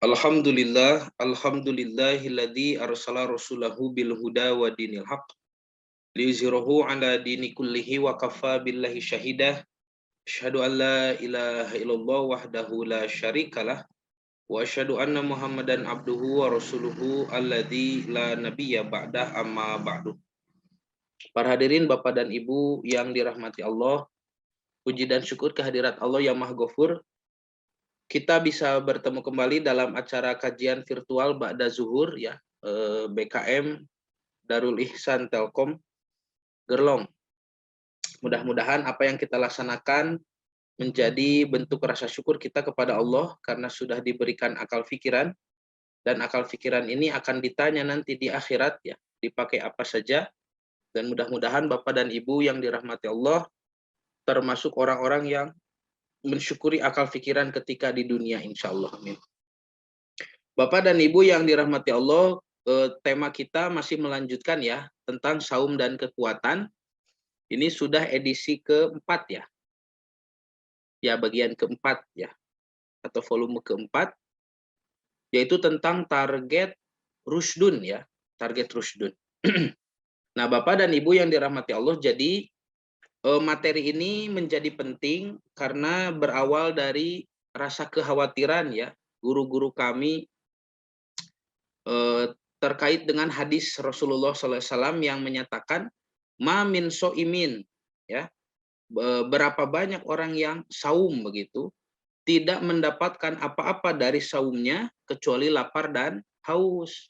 Alhamdulillahilladzi arsala rasulahu bil huda wa dinil haq liyuzhirahu ala dini kullihi wa kafa billahi syahidah. Asyhadu an la ilaha illallah wahdahu la syarikalah wa asyhadu anna Muhammadan abduhu wa rasuluhu alladzi la nabiyya ba'dah, amma ba'du. Para hadirin Bapak dan Ibu yang dirahmati Allah, puji dan syukur kehadirat Allah yang Maha Ghafur. Kita bisa bertemu kembali dalam acara kajian virtual Ba'da Zuhur ya, BKM Darul Ihsan Telkom Gerlong. Mudah-mudahan apa yang kita laksanakan menjadi bentuk rasa syukur kita kepada Allah karena sudah diberikan akal pikiran, dan akal pikiran ini akan ditanya nanti di akhirat ya, dipakai apa saja. Dan mudah-mudahan Bapak dan Ibu yang dirahmati Allah termasuk orang-orang yang mensyukuri akal pikiran ketika di dunia, insya Allah. Amin. Bapak dan Ibu yang dirahmati Allah, tema kita masih melanjutkan ya tentang saum dan kekuatan. Ini sudah edisi keempat ya. Ya, bagian keempat ya, atau volume keempat, yaitu tentang target rusdun ya, target rusdun. Nah, Bapak dan Ibu yang dirahmati Allah, jadi materi ini menjadi penting karena berawal dari rasa kekhawatiran ya guru-guru kami terkait dengan hadis Rasulullah SAW yang menyatakan ma min so'imin ya, berapa banyak orang yang saum begitu tidak mendapatkan apa-apa dari saumnya kecuali lapar dan haus.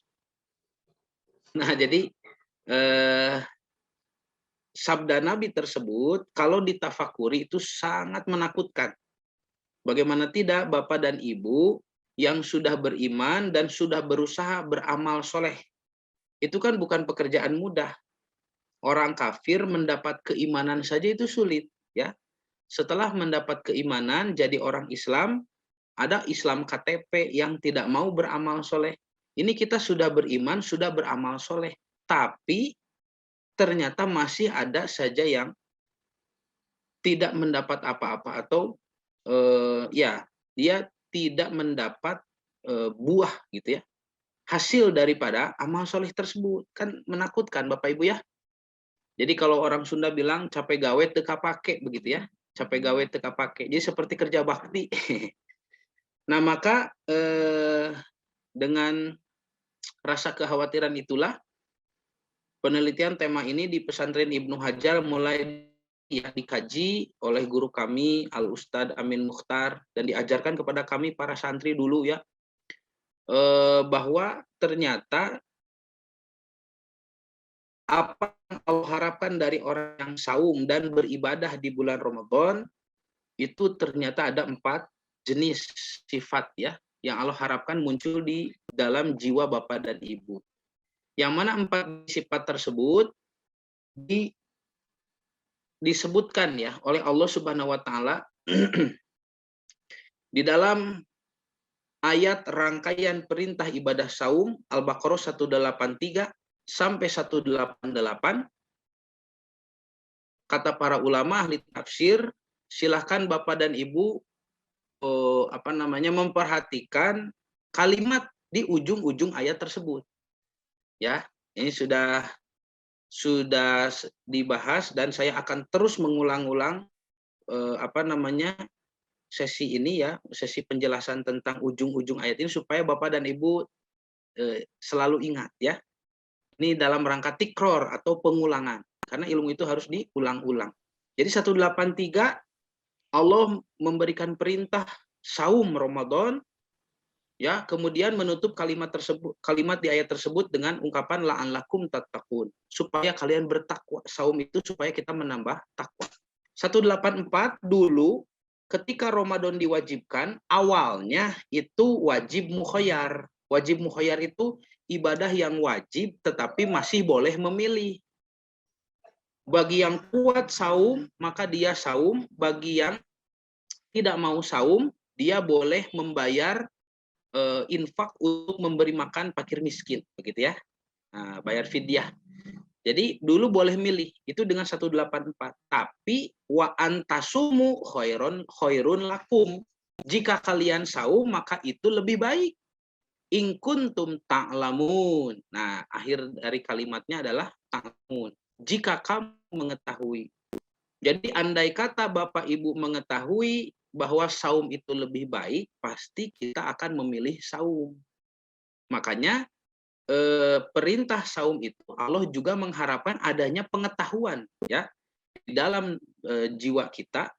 Nah, jadi sabda Nabi tersebut kalau ditafakuri itu sangat menakutkan. Bagaimana tidak Bapak dan Ibu yang sudah beriman dan sudah berusaha beramal soleh. Itu kan bukan pekerjaan mudah. Orang kafir mendapat keimanan saja itu sulit ya. Setelah mendapat keimanan jadi orang Islam, ada Islam KTP yang tidak mau beramal soleh. Ini kita sudah beriman, sudah beramal soleh. Tapi ternyata masih ada saja yang tidak mendapat apa-apa atau ya dia tidak mendapat buah gitu ya, hasil daripada amal soleh tersebut. Kan menakutkan Bapak Ibu ya. Jadi kalau orang Sunda bilang capek gawe teka pake begitu ya, capek gawe teka pake. Jadi seperti kerja bakti. Nah, maka dengan rasa kekhawatiran itulah penelitian tema ini di pesantren Ibnu Hajar mulai ya dikaji oleh guru kami Al Ustadz Amin Mukhtar dan diajarkan kepada kami para santri dulu ya, bahwa ternyata apa yang Allah harapkan dari orang yang saum dan beribadah di bulan Ramadan itu ternyata ada 4 jenis sifat ya yang Allah harapkan muncul di dalam jiwa Bapak dan Ibu. Yang mana 4 sifat tersebut disebutkan ya oleh Allah Subhanahu wa taala di dalam ayat rangkaian perintah ibadah saum Al-Baqarah 183 sampai 188. Kata para ulama ahli tafsir, silahkan Bapak dan Ibu memperhatikan kalimat di ujung-ujung ayat tersebut. Ya, ini sudah dibahas dan saya akan terus mengulang-ulang sesi ini ya, sesi penjelasan tentang ujung-ujung ayat ini supaya Bapak dan Ibu selalu ingat ya. Ini dalam rangka tikror atau pengulangan karena ilmu itu harus diulang-ulang. Jadi 183 Allah memberikan perintah saum Ramadan ya, kemudian menutup kalimat di ayat tersebut dengan ungkapan la'allakum tattaqun, supaya kalian bertakwa. Saum itu supaya kita menambah takwa. 184 dulu ketika Ramadan diwajibkan, awalnya itu wajib mukhayyar. Wajib mukhayyar itu ibadah yang wajib tetapi masih boleh memilih. Bagi yang kuat saum, maka dia saum. Bagi yang tidak mau saum, dia boleh membayar infak untuk memberi makan fakir miskin, begitu ya. Nah, bayar fidyah. Jadi dulu boleh milih, itu dengan 184. Tapi wa antasumu khairun lakum. Jika kalian saum maka itu lebih baik. In kuntum ta'lamun. Nah, akhir dari kalimatnya adalah ta'lamun. Jika kamu mengetahui. Jadi andai kata Bapak Ibu mengetahui bahwa saum itu lebih baik, pasti kita akan memilih saum. Makanya perintah saum itu Allah juga mengharapkan adanya pengetahuan ya di dalam jiwa kita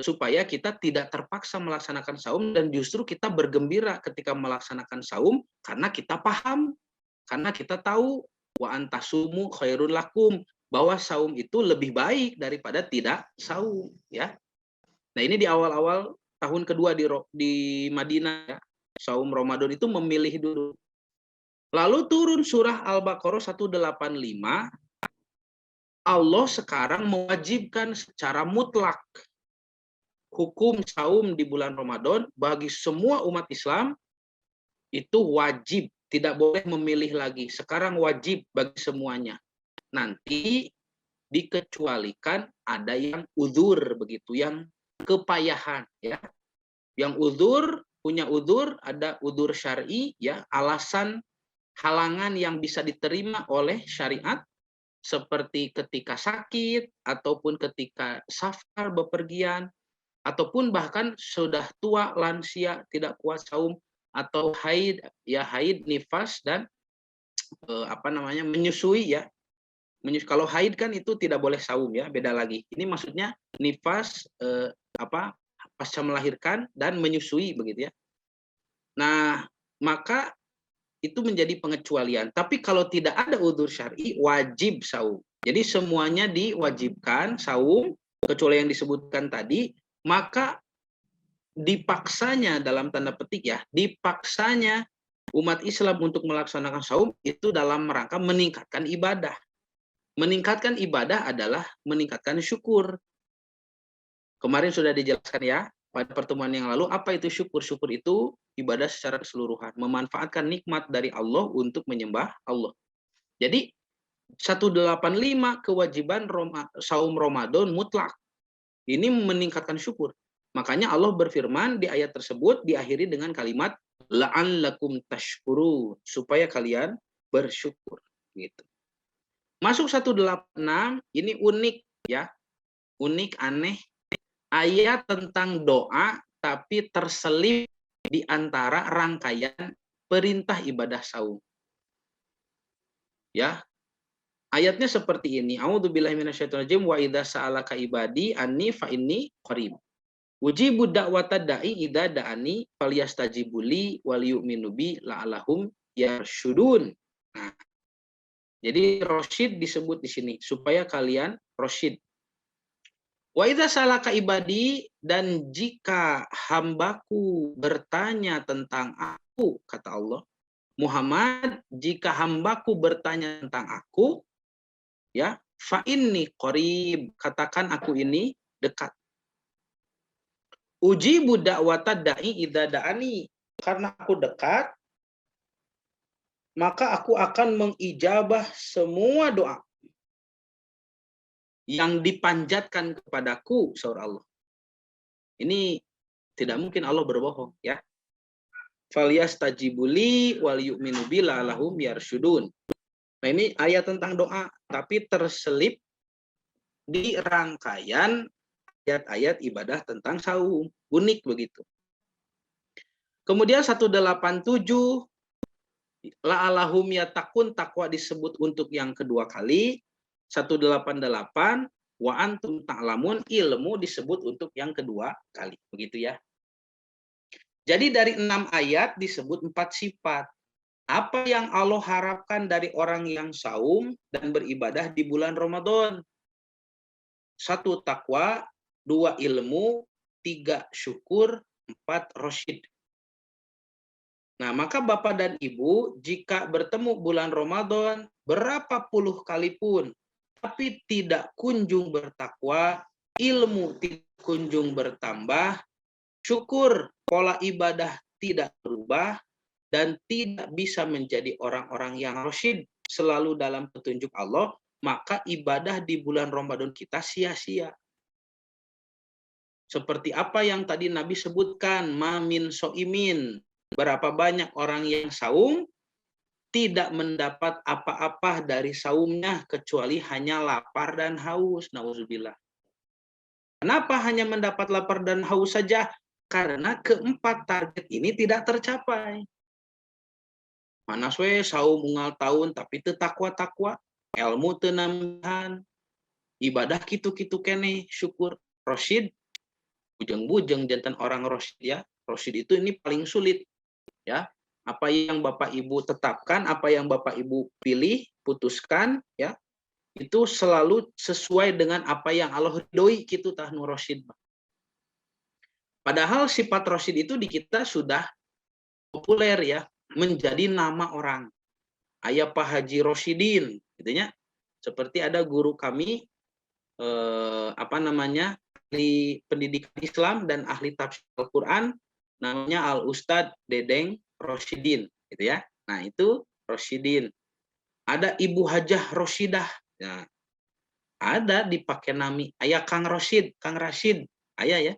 supaya kita tidak terpaksa melaksanakan saum dan justru kita bergembira ketika melaksanakan saum karena kita paham, karena kita tahu wa antasumu khairul lakum bahwa saum itu lebih baik daripada tidak saum ya. Nah, ini di awal-awal tahun kedua di Madinah ya. Saum Ramadan itu memilih dulu. Lalu turun surah Al-Baqarah 185, Allah sekarang mewajibkan secara mutlak hukum saum di bulan Ramadan bagi semua umat Islam itu wajib, tidak boleh memilih lagi. Sekarang wajib bagi semuanya. Nanti dikecualikan ada yang uzur begitu, yang kepayahan ya. Yang uzur, punya uzur, ada uzur syar'i ya, alasan halangan yang bisa diterima oleh syariat seperti ketika sakit ataupun ketika safar bepergian ataupun bahkan sudah tua lansia tidak kuat saum atau haid ya, haid nifas dan menyusui ya. Kalau haid kan itu tidak boleh saum ya, beda lagi. Ini maksudnya nifas pasca melahirkan dan menyusui begitu ya. Nah, maka itu menjadi pengecualian. Tapi kalau tidak ada udzur syar'i, wajib saum. Jadi semuanya diwajibkan saum, kecuali yang disebutkan tadi, maka dipaksanya dalam tanda petik ya, dipaksanya umat Islam untuk melaksanakan saum itu dalam rangka meningkatkan ibadah. Meningkatkan ibadah adalah meningkatkan syukur. Kemarin sudah dijelaskan ya, pada pertemuan yang lalu, apa itu syukur? Syukur itu ibadah secara keseluruhan, memanfaatkan nikmat dari Allah untuk menyembah Allah. Jadi 185 kewajiban saum Ramadan mutlak. Ini meningkatkan syukur. Makanya Allah berfirman di ayat tersebut diakhiri dengan kalimat la'allakum tashkurun, supaya kalian bersyukur gitu. Masuk 186 ini unik ya. Unik, aneh. Ayat tentang doa tapi terselip di antara rangkaian perintah ibadah saum. Ya. Ayatnya seperti ini. A'udzubillahi minasyaitonirrajim wa idza sa'alaka ibadi anni fa inni qarib. Ujibu da'watad da'i idza da'ani falyastajibuli wal yu'minu bi la'allahum yarsyudun. Nah, jadi rasyid disebut di sini supaya kalian rasyid. Wa idza salaka ibadi, dan jika hambaku bertanya tentang aku, kata Allah, Muhammad, jika hambaku bertanya tentang aku, ya, fa inni qarib, katakan aku ini dekat. Ujibu da'watad da'i idza da'ani, karena aku dekat, maka aku akan mengijabah semua doa yang dipanjatkan kepadaku, sahur Allah. Ini tidak mungkin Allah berbohong ya. Falyastajibuli wal yu'minu bi la'allahum yarsyudun. Nah, ini ayat tentang doa tapi terselip di rangkaian ayat-ayat ibadah tentang saum. Unik begitu. Kemudian 187 la'allahum yattaqun, takwa disebut untuk yang kedua kali. 188 wa antum ta'lamun, ilmu disebut untuk yang kedua kali. Begitu ya. Jadi dari 6 ayat disebut 4 sifat. Apa yang Allah harapkan dari orang yang saum dan beribadah di bulan Ramadan? 1 takwa, 2 ilmu, 3 syukur, 4 rasyid. Nah, maka Bapak dan Ibu, jika bertemu bulan Ramadan berapa puluh kali pun, tapi tidak kunjung bertakwa, ilmu tidak kunjung bertambah, syukur, pola ibadah tidak berubah, dan tidak bisa menjadi orang-orang yang rasyid selalu dalam petunjuk Allah, maka ibadah di bulan Ramadan kita sia-sia. Seperti apa yang tadi Nabi sebutkan, mamin so'imin, Berapa banyak orang yang saum tidak mendapat apa-apa dari saumnya kecuali hanya lapar dan haus. Nauzubillah. Kenapa hanya mendapat lapar dan haus saja? Karena keempat target ini tidak tercapai. Mana we saum unggal tahun tapi teu takwa-takwa, ilmu teu nambahan, ibadah kitu-kitu kene, syukur. Rosyid, bujeng-bujeng jantan orang rosyid ya. Rosyid itu ini paling sulit ya. Apa yang Bapak Ibu tetapkan, apa yang Bapak Ibu pilih, putuskan ya, itu selalu sesuai dengan apa yang Allah ridhoi gitu tah nu rosyid. Padahal sifat rosyid itu di kita sudah populer ya, menjadi nama orang. Ayah Pak Haji Rosyidin, gitu ya. Seperti ada guru kami ahli pendidikan Islam dan ahli tafsir Al-Qur'an, namanya Al Ustadz Dedeng Rosyidin, gitu ya. Nah, itu Rosyidin. Ada Ibu Hajah Rosyidah. Nah, ada dipakai nami ayah Kang Rosyid, Kang Rashid, ayah ya.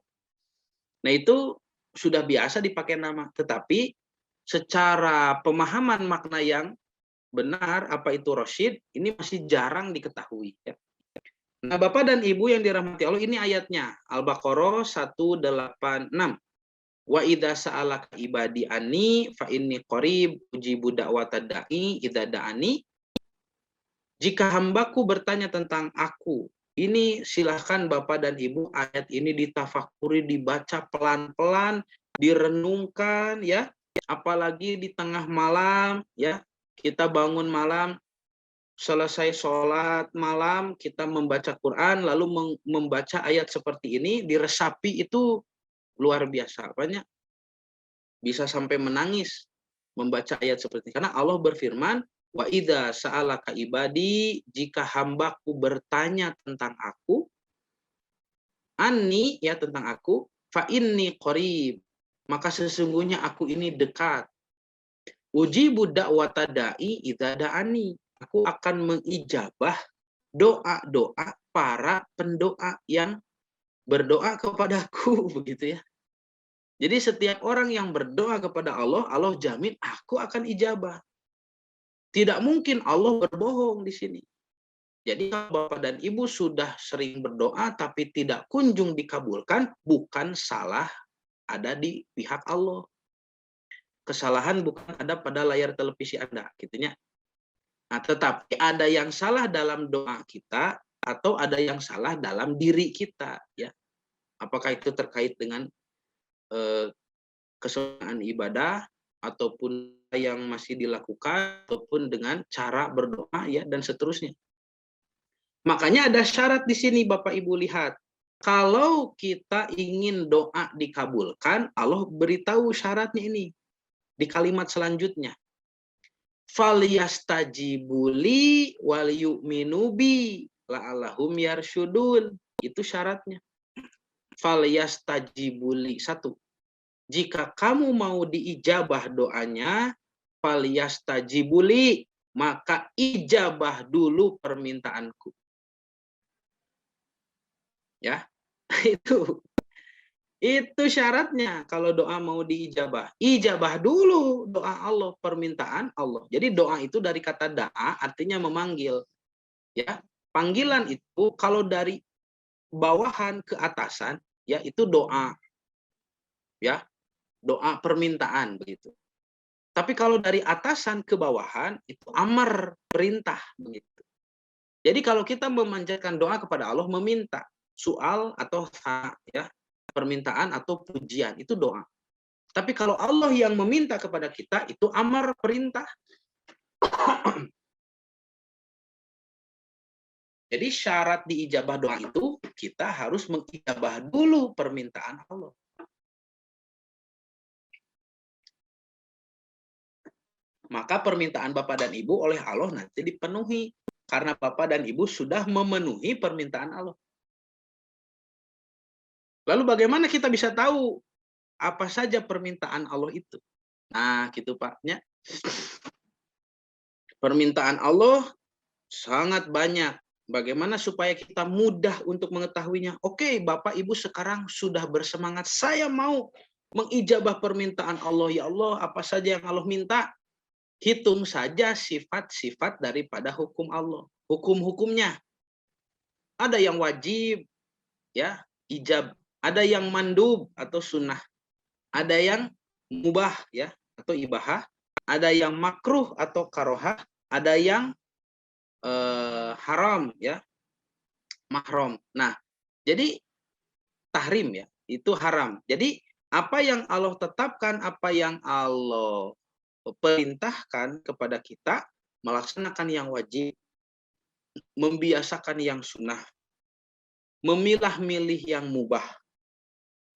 Nah, itu sudah biasa dipakai nama, tetapi secara pemahaman makna yang benar apa itu Rosyid ini masih jarang diketahui ya. Nah, Bapak dan Ibu yang dirahmati Allah, ini ayatnya Al-Baqarah 186. Wa idza sa'alaka ibadi anni fa inni qarib ujibu da'watad da'i idza da'ani. Jika hambaku bertanya tentang aku, ini silahkan Bapak dan Ibu ayat ini ditafakuri, dibaca pelan-pelan, direnungkan ya, apalagi di tengah malam ya, kita bangun malam, selesai sholat malam, kita membaca Quran, lalu membaca ayat seperti ini, diresapi itu luar biasa. Banyak bisa sampai menangis membaca ayat seperti ini. Karena Allah berfirman, wa idza sa'alaka ibadi, jika hambaku bertanya tentang aku, anni ya tentang aku, fa inni qarib, maka sesungguhnya aku ini dekat. Ujibu da'wata da'i idza da'ani, aku akan mengijabah doa-doa para pendoa yang berdoa kepadaku begitu ya. Jadi setiap orang yang berdoa kepada Allah, Allah jamin aku akan ijabah. Tidak mungkin Allah berbohong di sini. Jadi kalau Bapak dan Ibu sudah sering berdoa tapi tidak kunjung dikabulkan, bukan salah ada di pihak Allah. Kesalahan bukan ada pada layar televisi Anda, gitunya. Nah, tetapi ada yang salah dalam doa kita atau ada yang salah dalam diri kita, ya. Apakah itu terkait dengan kesempurnaan ibadah ataupun yang masih dilakukan ataupun dengan cara berdoa ya dan seterusnya. Makanya ada syarat di sini Bapak Ibu lihat. Kalau kita ingin doa dikabulkan, Allah beritahu syaratnya ini di kalimat selanjutnya. Falyastajibuli wal yu'minu bi la'allahum yarsyudun. Itu syaratnya. Falyastajibuli, satu. Jika kamu mau diijabah doanya, falyastajibuli, maka ijabah dulu permintaanku. Ya, itu syaratnya kalau doa mau diijabah. Ijabah dulu doa Allah, permintaan Allah. Jadi doa itu dari kata da'a artinya memanggil. Ya, panggilan itu kalau dari bawahan ke atasan ya itu doa. Ya, doa permintaan begitu. Tapi kalau dari atasan ke bawahan itu amar, perintah begitu. Jadi kalau kita memanjatkan doa kepada Allah, meminta soal atau ya permintaan atau pujian itu doa. Tapi kalau Allah yang meminta kepada kita itu amar, perintah. Jadi syarat diijabah doa itu kita harus mengijabah dulu permintaan Allah. Maka permintaan Bapak dan Ibu oleh Allah nanti dipenuhi. Karena Bapak dan Ibu sudah memenuhi permintaan Allah. Lalu bagaimana kita bisa tahu apa saja permintaan Allah itu? Nah, gitu Pak. Ya. Permintaan Allah sangat banyak. Bagaimana supaya kita mudah untuk mengetahuinya? Oke, Bapak Ibu sekarang sudah bersemangat. Saya mau mengijabah permintaan Allah. Ya Allah, apa saja yang Allah minta, hitung saja sifat-sifat daripada hukum Allah, hukum-hukumnya. Ada yang wajib, ya, ijab. Ada yang mandub atau sunnah. Ada yang mubah, ya, atau ibahah. Ada yang makruh atau karohah. Ada yang haram, ya, mahram. Nah, jadi tahrim, ya, itu haram. Jadi apa yang Allah tetapkan, apa yang Allah perintahkan kepada kita, melaksanakan yang wajib, membiasakan yang sunnah, memilah-milih yang mubah,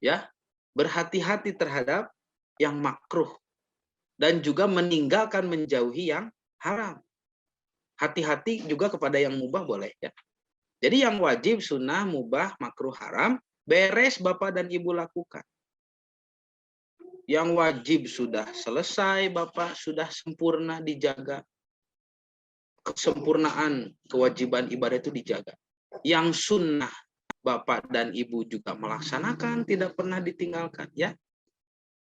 ya, berhati-hati terhadap yang makruh, dan juga meninggalkan, menjauhi yang haram. Hati-hati juga kepada yang mubah boleh, ya. Jadi yang wajib, sunnah, mubah, makruh, haram, beres Bapak dan Ibu lakukan. Yang wajib sudah selesai, Bapak sudah sempurna dijaga. Kesempurnaan kewajiban ibadah itu dijaga. Yang sunnah Bapak dan Ibu juga melaksanakan, tidak pernah ditinggalkan, ya.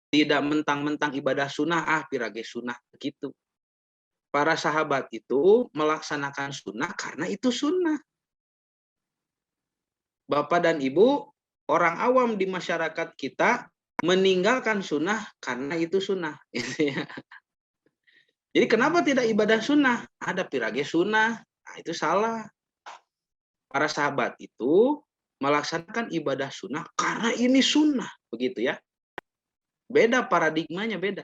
Tidak mentang-mentang ibadah sunnah, pirage sunnah, begitu. Para sahabat itu melaksanakan sunnah karena itu sunnah. Bapak dan Ibu, orang awam di masyarakat kita meninggalkan sunnah karena itu sunnah. Jadi kenapa tidak ibadah sunnah? Ada pirage sunnah, nah itu salah. Para sahabat itu melaksanakan ibadah sunnah karena ini sunnah, begitu ya. Beda paradigmanya, beda.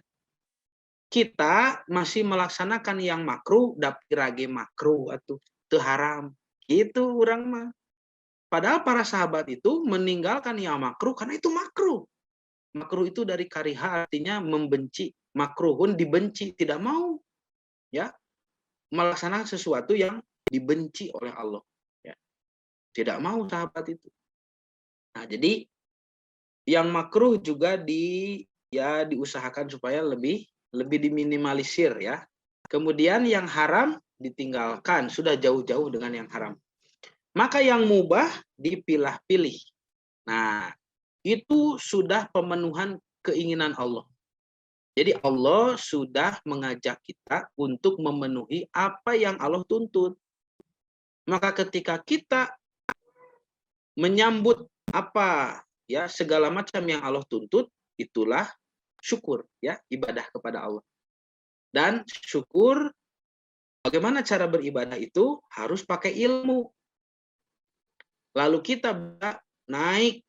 Kita masih melaksanakan yang makruh, dapirage makruh atau teu haram. Gitu orang mah. Padahal para sahabat itu meninggalkan yang makruh karena itu makruh. Makruh itu dari kariha, artinya membenci. Makruhun dibenci, tidak mau, ya, melaksanakan sesuatu yang dibenci oleh Allah, ya. Tidak mau sahabat itu. Nah, jadi yang makruh juga diusahakan supaya lebih diminimalisir, ya. Kemudian yang haram ditinggalkan, sudah jauh-jauh dengan yang haram. Maka yang mubah dipilah-pilih. Nah, itu sudah pemenuhan keinginan Allah. Jadi Allah sudah mengajak kita untuk memenuhi apa yang Allah tuntut. Maka ketika kita menyambut apa, ya, segala macam yang Allah tuntut, itulah syukur, ya, ibadah kepada Allah. Dan syukur, bagaimana cara beribadah itu harus pakai ilmu. Lalu kita naik,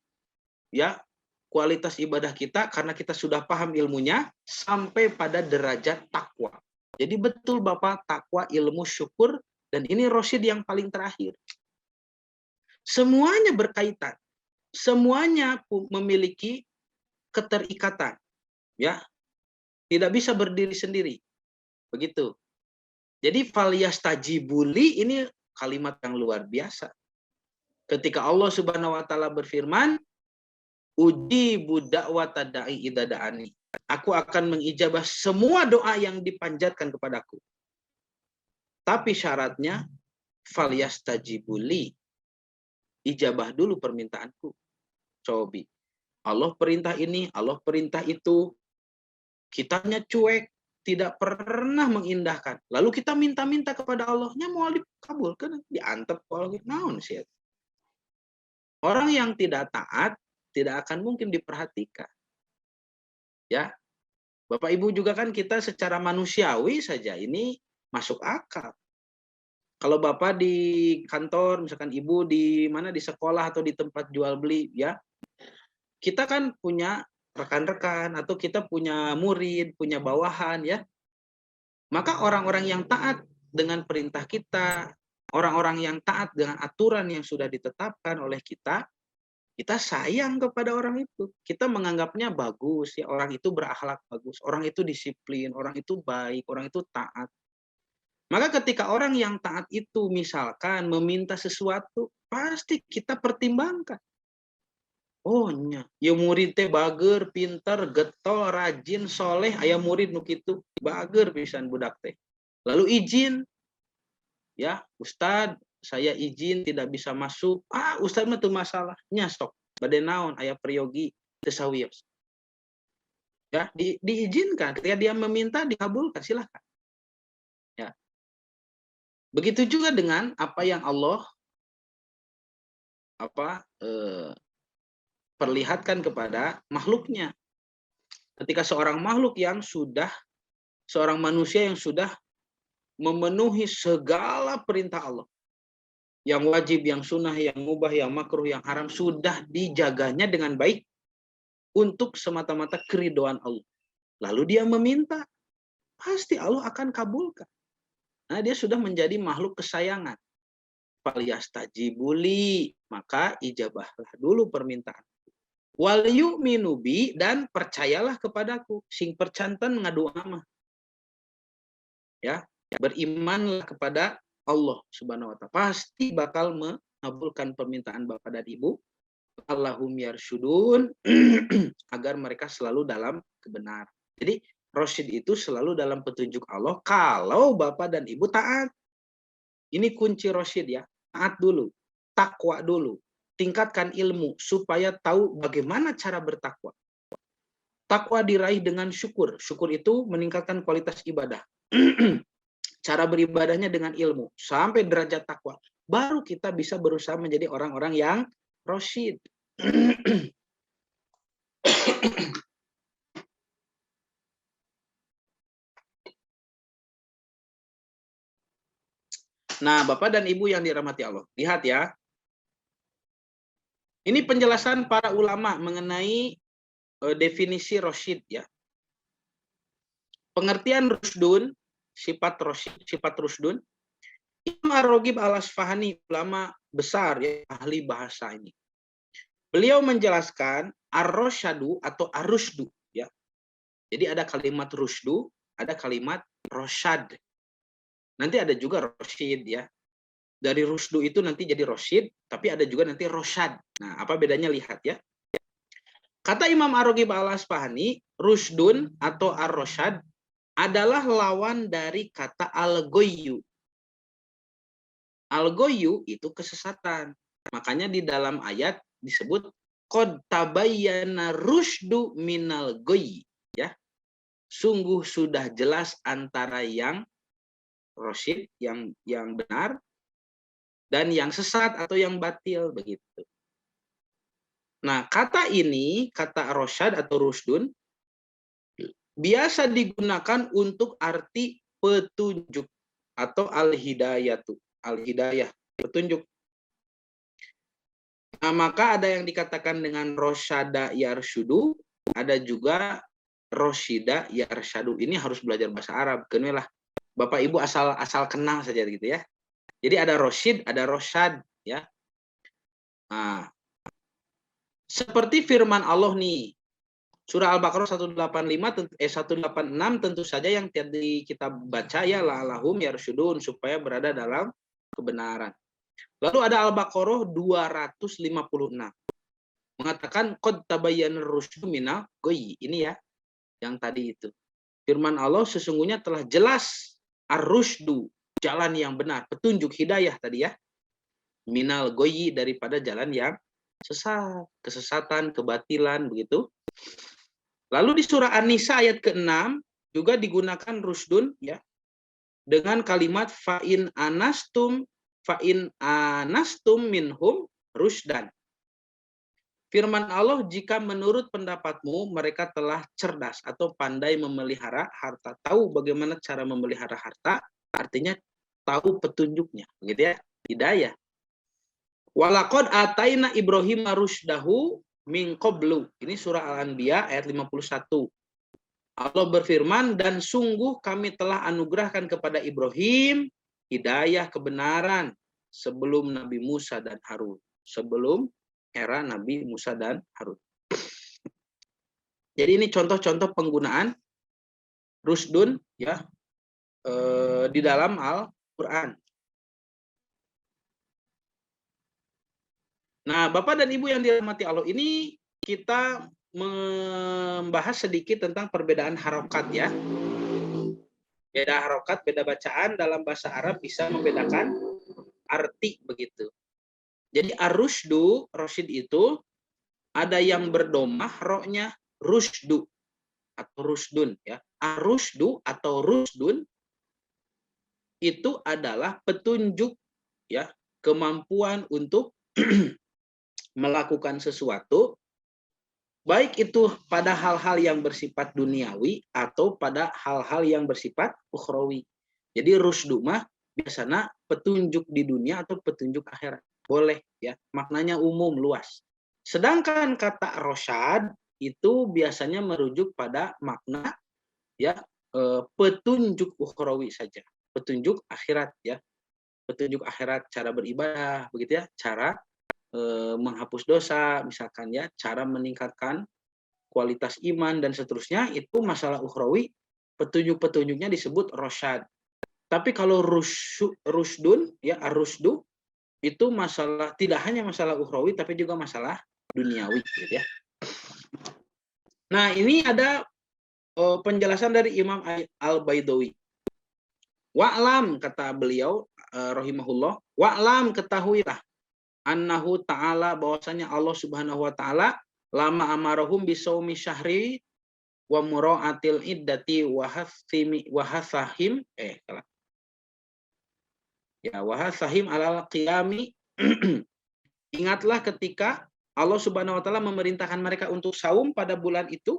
ya, kualitas ibadah kita karena kita sudah paham ilmunya sampai pada derajat takwa. Jadi betul Bapak, takwa, ilmu, syukur, dan ini rosyid yang paling terakhir. Semuanya berkaitan. Semuanya memiliki keterikatan, ya. Tidak bisa berdiri sendiri. Begitu. Jadi falyastajibuli ini kalimat yang luar biasa. Ketika Allah Subhanahu wa taala berfirman, ujibu da'wata da'i idza da'ani. Aku akan mengijabah semua doa yang dipanjatkan kepadaku. Tapi syaratnya falyastajibuli. Ijabah dulu permintaanku. Cobi. Allah perintah ini, Allah perintah itu. Kitanya cuek, tidak pernah mengindahkan. Lalu kita minta-minta kepada Allahnya mau dikabulkan, diantep kalau naon sih. Orang yang tidak taat tidak akan mungkin diperhatikan. Ya. Bapak Ibu juga kan kita secara manusiawi saja ini masuk akal. Kalau Bapak di kantor, misalkan Ibu di mana, di sekolah atau di tempat jual beli, ya. Kita kan punya rekan-rekan atau kita punya murid, punya bawahan, ya. Maka orang-orang yang taat dengan perintah kita, orang-orang yang taat dengan aturan yang sudah ditetapkan oleh kita sayang kepada orang itu. Kita menganggapnya bagus, ya, orang itu berakhlak bagus, orang itu disiplin, orang itu baik, orang itu taat. Maka ketika orang yang taat itu misalkan meminta sesuatu, pasti kita pertimbangkan. Oh nya, ya murid teh bager, pinter, getol, rajin, soleh, aya murid nu kitu, bager pisan budak teh. Lalu izin, ya, Ustad, saya izin tidak bisa masuk. Ustad mah teu masalah, nya sok bade naon aya priyogi teu sawios. Ya, diizinkan ketika dia meminta dikabulkan, silahkan. Ya. Begitu juga dengan apa yang Allah perlihatkan kepada makhluknya. Ketika seorang makhluk seorang manusia yang sudah memenuhi segala perintah Allah, yang wajib, yang sunnah, yang mubah, yang makruh, yang haram, sudah dijaganya dengan baik untuk semata-mata keridhaan Allah. Lalu dia meminta, pasti Allah akan kabulkan. Nah, dia sudah menjadi makhluk kesayangan. Falyastajibuli, maka ijabahlah dulu permintaan. Wal yu'minu bi, dan percayalah kepadaku. Sing percantan ngadu amah. Ya, berimanlah kepada Allah Subhanahu wa taala. Pasti bakal mengabulkan permintaan Bapak dan Ibu. Allahum yarsyudun, agar mereka selalu dalam kebenaran. Jadi Rasyid itu selalu dalam petunjuk Allah kalau Bapak dan Ibu taat. Ini kunci Rasyid ya. Taat dulu, takwa dulu. Tingkatkan ilmu supaya tahu bagaimana cara bertakwa. Takwa diraih dengan syukur. Syukur itu meningkatkan kualitas ibadah. Cara beribadahnya dengan ilmu sampai derajat takwa. Baru kita bisa berusaha menjadi orang-orang yang rasyid. Nah, Bapak dan Ibu yang dirahmati Allah, lihat ya. Ini penjelasan para ulama mengenai definisi rasyid ya. Pengertian rusdun, sifat rasyid, sifat rusdun, Imam Ar-Raghib Al-Asfahani, ulama besar ya, ahli bahasa ini. Beliau menjelaskan ar-rasyadu atau ar-rusdu ya. Jadi ada kalimat rusdu, ada kalimat rosyad. Nanti ada juga rosyid ya. Dari rusdu itu nanti jadi rosyid, tapi ada juga nanti rosyad. Nah, apa bedanya lihat ya. Kata Imam Ar-Raghib Al-Asfahani, rusdun atau ar-rosyad adalah lawan dari kata al-goyu. Al-goyu itu kesesatan. Makanya di dalam ayat disebut qad tabayyana rusydu minal goyi. Ya. Sungguh sudah jelas antara yang rasyid, yang benar, dan yang sesat atau yang batil begitu. Nah, kata ini, kata rosyad atau rusdun, biasa digunakan untuk arti petunjuk atau al-hidayatu. Al-hidayah, petunjuk. Nah, maka ada yang dikatakan dengan rosyada yarshudu, ada juga rosyida yarshadu. Ini harus belajar bahasa Arab. Kenalah Bapak Ibu asal kenal saja gitu ya. Jadi ada rosyid, ada rosyad ya. Nah, seperti firman Allah nih. Surah Al-Baqarah 186 tentu saja yang tadi kita baca ya la'allahum yarsyudun, supaya berada dalam kebenaran. Lalu ada Al-Baqarah 256. Mengatakan qad tabayyana rusydu minal ghayy. Ini ya yang tadi itu. Firman Allah sesungguhnya telah jelas ar-rusydu, jalan yang benar, petunjuk hidayah tadi ya. Minal ghayy, daripada jalan yang sesat, kesesatan, kebatilan begitu. Lalu di surah An-Nisa ayat ke-6 juga digunakan rusdun ya dengan kalimat fa'in anastum minhum rusdan. Firman Allah, jika menurut pendapatmu mereka telah cerdas atau pandai memelihara harta, tahu bagaimana cara memelihara harta, artinya tahu petunjuknya, gitu ya, hidayah. Walaqad ataina Ibrahim rusdahu min qablu. Ini surah Al-Anbiya ayat 51. Allah berfirman, dan sungguh kami telah anugerahkan kepada Ibrahim hidayah kebenaran sebelum Nabi Musa dan Harun. Sebelum era Nabi Musa dan Harun. Jadi ini contoh-contoh penggunaan rusdun ya di dalam Al-Qur'an. Nah, Bapak dan Ibu yang dirahmati Allah, ini kita membahas sedikit tentang perbedaan harokat ya. Beda harokat, beda bacaan dalam bahasa Arab bisa membedakan arti begitu. Jadi ar-rusydu, rasyid itu ada yang berdomah roknya rusdu. atau rusdun ya. Ar-rusdu atau rusdun itu adalah petunjuk ya, kemampuan untuk melakukan sesuatu baik itu pada hal-hal yang bersifat duniawi atau pada hal-hal yang bersifat ukhrawi. Jadi rusdu mah biasanya petunjuk di dunia atau petunjuk akhirat. Boleh ya, maknanya umum luas. Sedangkan kata rosyad itu biasanya merujuk pada makna ya petunjuk ukhrawi saja, petunjuk akhirat ya. Petunjuk akhirat, cara beribadah begitu ya, cara menghapus dosa misalkan ya, cara meningkatkan kualitas iman dan seterusnya, itu masalah ukhrawi, petunjuk-petunjuknya disebut rosyad. Tapi kalau rusdun ya, ar-rusdu itu masalah, tidak hanya masalah ukhrawi tapi juga masalah duniawi gitu ya. Nah, ini ada penjelasan dari Imam Al-Baidawi. Wa'lam, kata beliau rahimahullah, wa'lam, ketahuilah, annahu ta'ala, bahwasanya Allah Subhanahu wa taala lama amarahum bisaumi syahri wa mura'atil iddati wa hasahim wahasahim alal qiyami. Ingatlah ketika Allah Subhanahu wa taala memerintahkan mereka untuk saum pada bulan itu,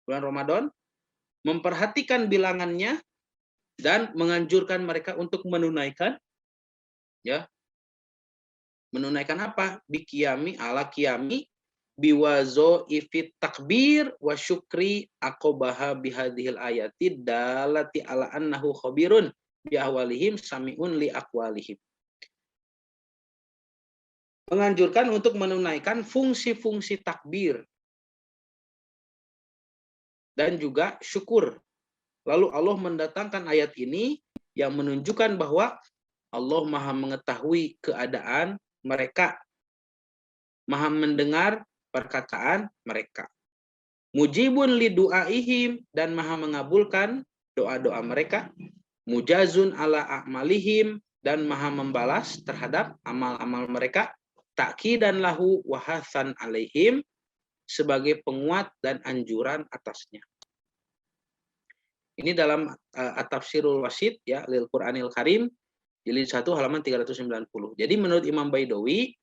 bulan Ramadan, memperhatikan bilangannya dan menganjurkan mereka untuk menunaikan ya, menunaikan apa? Biqiyami ala qiyami biwazo ifit takbir wa syukri aqobaha bihadhil ayati dalati ala annahu khabirun bi awalihim sami'un li aqwalihim. Menganjurkan untuk menunaikan fungsi-fungsi takbir dan juga syukur. Lalu Allah mendatangkan ayat ini yang menunjukkan bahwa Allah Maha mengetahui keadaan mereka, Maha mendengar perkataan mereka. Mujibun li du'aihim, dan Maha mengabulkan doa-doa mereka. Mujazun ala a'malihim, dan Maha membalas terhadap amal-amal mereka. Ta'kidan lahu wa hasan alaihim, sebagai penguat dan anjuran atasnya. Ini dalam At-Tafsirul Wasit ya lil Qur'anil Karim jilid 1 halaman 390. Jadi menurut Imam Baidawi,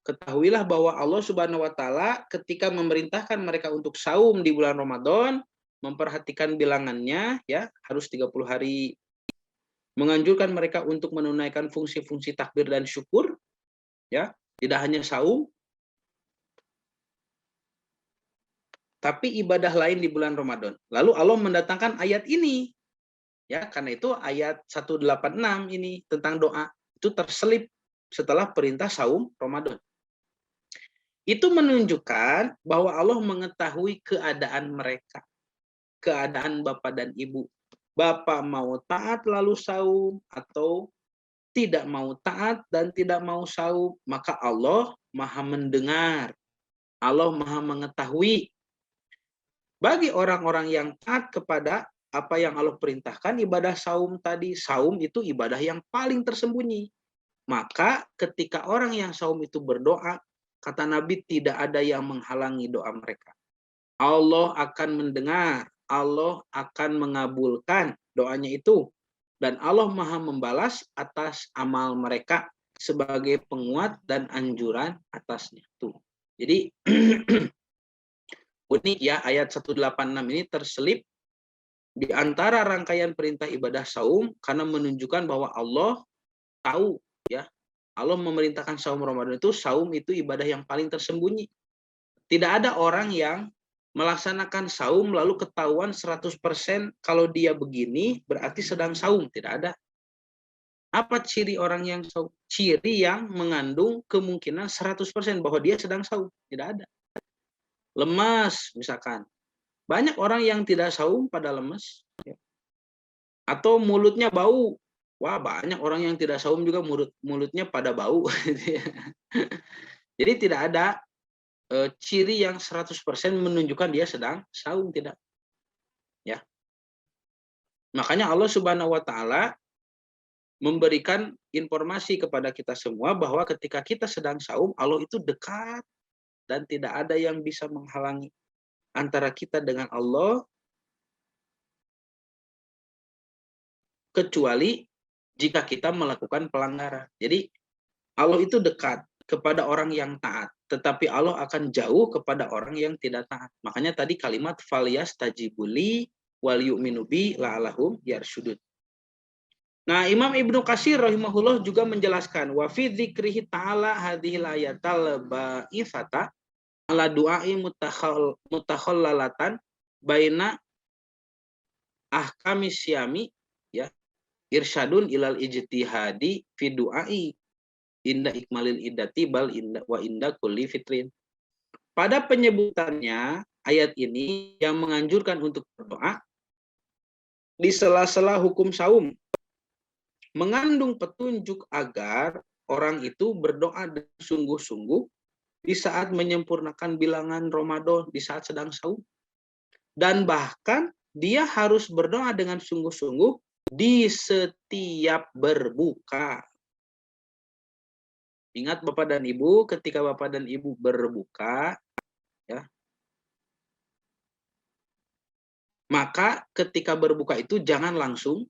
ketahuilah bahwa Allah Subhanahu wa taala ketika memerintahkan mereka untuk saum di bulan Ramadan, memperhatikan bilangannya ya, harus 30 hari. Menganjurkan mereka untuk menunaikan fungsi-fungsi takbir dan syukur ya, tidak hanya saum tapi ibadah lain di bulan Ramadan. Lalu Allah mendatangkan ayat ini. Ya, karena itu ayat 186 ini tentang doa itu terselip setelah perintah saum Ramadan. Itu menunjukkan bahwa Allah mengetahui keadaan mereka. Keadaan bapak dan ibu. Bapak mau taat lalu saum atau tidak mau taat dan tidak mau saum, maka Allah Maha mendengar. Allah Maha mengetahui. Bagi orang-orang yang taat kepada apa yang Allah perintahkan, ibadah saum tadi, saum itu ibadah yang paling tersembunyi. Maka ketika orang yang saum itu berdoa, kata Nabi, tidak ada yang menghalangi doa mereka. Allah akan mendengar, Allah akan mengabulkan doanya itu, dan Allah Maha membalas atas amal mereka sebagai penguat dan anjuran atasnya. Tuh. Jadi unik ya, ayat 186 ini terselip di antara rangkaian perintah ibadah saum karena menunjukkan bahwa Allah tahu ya. Allah memerintahkan saum Ramadan itu, saum itu ibadah yang paling tersembunyi. Tidak ada orang yang melaksanakan saum lalu ketahuan 100% kalau dia begini berarti sedang saum, tidak ada. Apa ciri orang yang saum? Ciri yang mengandung kemungkinan 100% bahwa dia sedang saum, tidak ada. Lemas misalkan. Banyak orang yang tidak saum pada lemes. Ya. Atau mulutnya bau. Wah, banyak orang yang tidak saum juga mulutnya pada bau. Jadi tidak ada ciri yang 100% menunjukkan dia sedang saum, tidak. Ya. Makanya Allah Subhanahu wa taala memberikan informasi kepada kita semua bahwa ketika kita sedang saum, Allah itu dekat dan tidak ada yang bisa menghalangi antara kita dengan Allah kecuali jika kita melakukan pelanggaran. Jadi Allah itu dekat kepada orang yang taat, tetapi Allah akan jauh kepada orang yang tidak taat. Makanya tadi kalimat falyastajibuli wal yu'minu bi la'allahum yarsyudun. Nah, Imam Ibnu Katsir rahimahullah juga menjelaskan wa fi dzikrihi ta'ala hadhil ayatal ba'ifata ala du'ai mutakhallalatan baina ahkamis syami ya irsyadun ilal ijtihadi fi du'ai inda ikmalil iddati bal inda wa inda kulli fitrin. Pada penyebutannya ayat ini yang menganjurkan untuk berdoa di sela-sela hukum saum mengandung petunjuk agar orang itu berdoa dengan sungguh-sungguh di saat menyempurnakan bilangan Ramadan, di saat sedang saum. Dan bahkan dia harus berdoa dengan sungguh-sungguh di setiap berbuka. Ingat Bapak dan Ibu, ketika Bapak dan Ibu berbuka, ya, maka ketika berbuka itu jangan langsung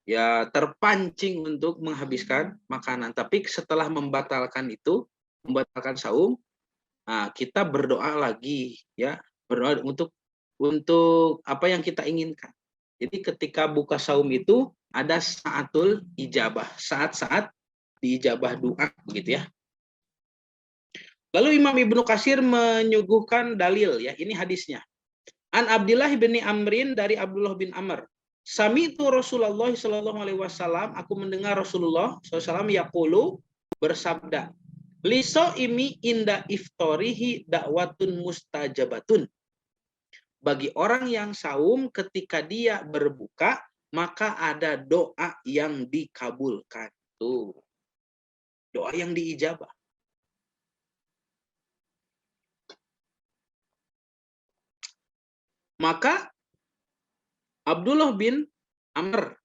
ya terpancing untuk menghabiskan makanan. Tapi setelah membatalkan itu, membatalkan saum, nah, kita berdoa lagi, ya, berdoa untuk apa yang kita inginkan. Jadi ketika buka saum itu ada saatul ijabah, saat-saat diijabah doa, begitu ya. Lalu Imam Ibnu Katsir menyuguhkan dalil, ya, ini hadisnya. An Abdullah bin Amrin, dari Abdullah bin Amr. Sami'tu Rasulullah sallallahu alaihi wasallam, aku mendengar Rasulullah SAW yaqulu, bersabda, liso imi inda iftorihi dakwatun mustajabatun. Bagi orang yang saum ketika dia berbuka, maka ada doa yang dikabulkan. Tuh. Doa yang diijabah. Maka Abdullah bin Amr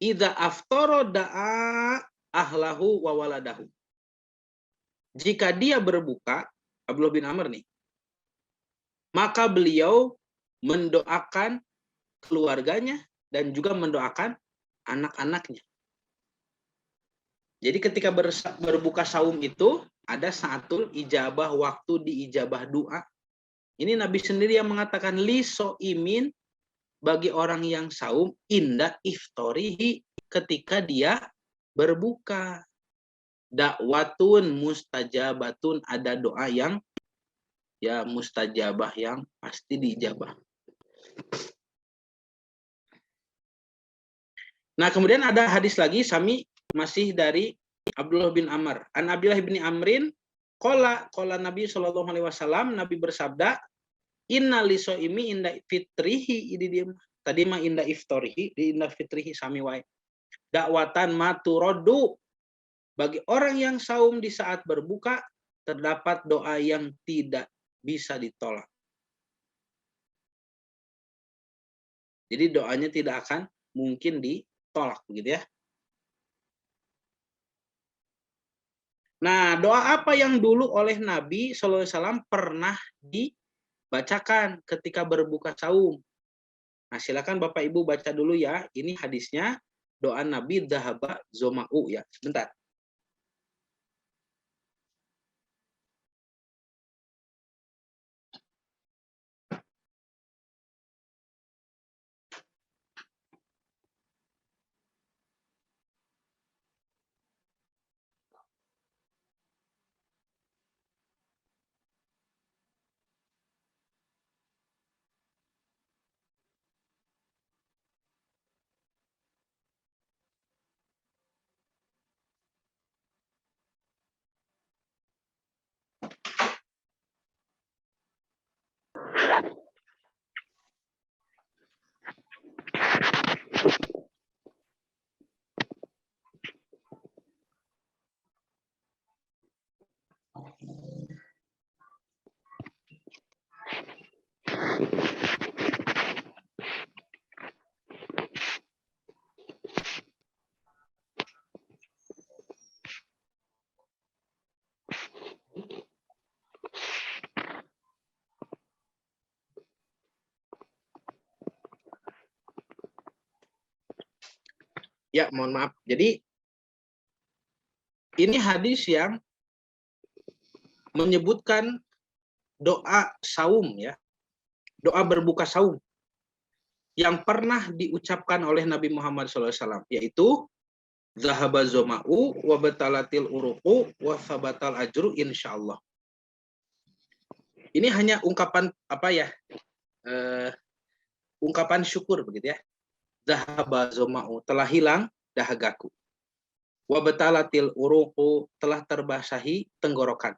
idza aftara da'a ahlahu wa waladahu. Jika dia berbuka, Abdullah bin Amr nih, maka beliau mendoakan keluarganya dan juga mendoakan anak-anaknya. Jadi ketika berbuka saum itu ada saatul ijabah, waktu diijabah doa. Ini Nabi sendiri yang mengatakan liso imin, bagi orang yang saum inda iftorihi, ketika dia berbuka. Dakwatun mustajabatun, ada doa yang ya mustajabah, yang pasti diijabah. Nah, kemudian ada hadis lagi sami masih dari Abdullah bin Amr. An Abdullah bin Amrin qala Nabi sallallahu alaihi wasallam, Nabi bersabda, inna lisoimi inda fitrihi, ini dia tadi mah inda iftorihi, di inda fitrihi sami wae. Dakwatan maturoddu, bagi orang yang saum di saat berbuka terdapat doa yang tidak bisa ditolak. Jadi doanya tidak akan mungkin ditolak, begitu ya. Nah, doa apa yang dulu oleh Nabi SAW pernah dibacakan ketika berbuka saum? Nah, silakan Bapak Ibu baca dulu ya. Ini hadisnya, doa Nabi dhahaba zoma'u, ya. Sebentar. Ya, mohon maaf. Jadi ini hadis yang menyebutkan doa saum ya, doa berbuka saum yang pernah diucapkan oleh Nabi Muhammad SAW, yaitu zahaba zoma'u wa batalatil uruqu wa sabatal ajru insyaallah. Ini hanya ungkapan apa ya? Ungkapan syukur begitu ya. Zahaba zoma'u, telah hilang dahagaku. Wa batalatil uruqu, telah terbasahi tenggorokan.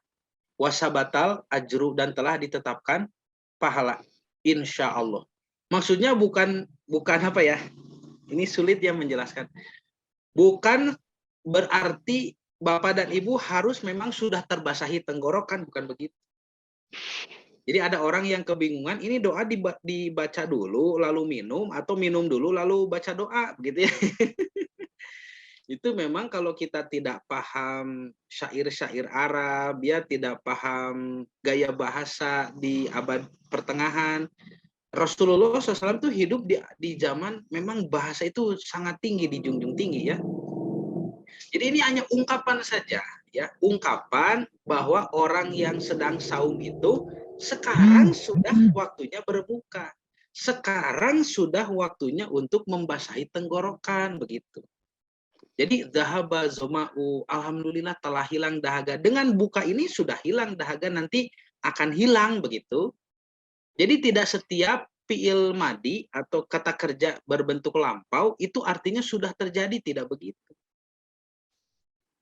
Wa sabatal ajru, dan telah ditetapkan pahala insyaallah. Maksudnya bukan apa ya? Ini sulit yang menjelaskan. Bukan berarti Bapak dan Ibu harus memang sudah terbasahi tenggorokan, bukan begitu. Jadi ada orang yang kebingungan, ini doa dibaca dulu lalu minum, atau minum dulu lalu baca doa, begitu ya. Itu memang kalau kita tidak paham syair-syair Arab, ya tidak paham gaya bahasa di abad pertengahan. Rasulullah SAW itu hidup di zaman memang bahasa itu sangat tinggi, dijunjung tinggi ya. Jadi ini hanya ungkapan saja, ya, ungkapan bahwa orang yang sedang saum itu sekarang sudah waktunya berbuka. Sekarang sudah waktunya untuk membasahi tenggorokan, begitu. Jadi zahaba zoma'u, alhamdulillah telah hilang dahaga. Dengan buka ini sudah hilang dahaga, nanti akan hilang, begitu. Jadi tidak setiap fi'il madi atau kata kerja berbentuk lampau itu artinya sudah terjadi, tidak begitu.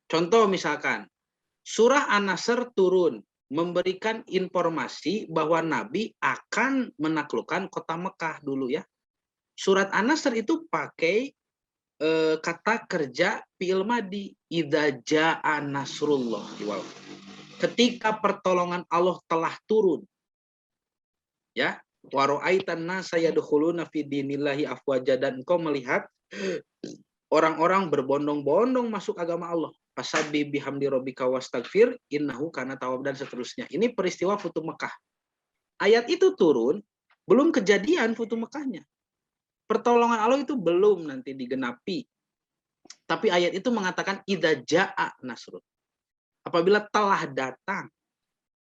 Contoh misalkan, surah An-Nasr turun memberikan informasi bahwa Nabi akan menaklukkan kota Mekah dulu ya. Surat An-Nasr itu pakai kata kerja fi'il madi, idza jaa nasrullah. Ketika pertolongan Allah telah turun. Ya, wa ra'aitan nasa yadkhuluna fi dinillahi afwaja, dan engkau melihat orang-orang berbondong-bondong masuk agama Allah. Fasabbih bihamdi rabbika wastaghfir innahu kana tawwab, dan seterusnya. Ini peristiwa Futuh Mekah. Ayat itu turun belum kejadian Futuh Mekahnya. Pertolongan Allah itu belum nanti digenapi. Tapi ayat itu mengatakan idza jaa nasrul. Apabila telah datang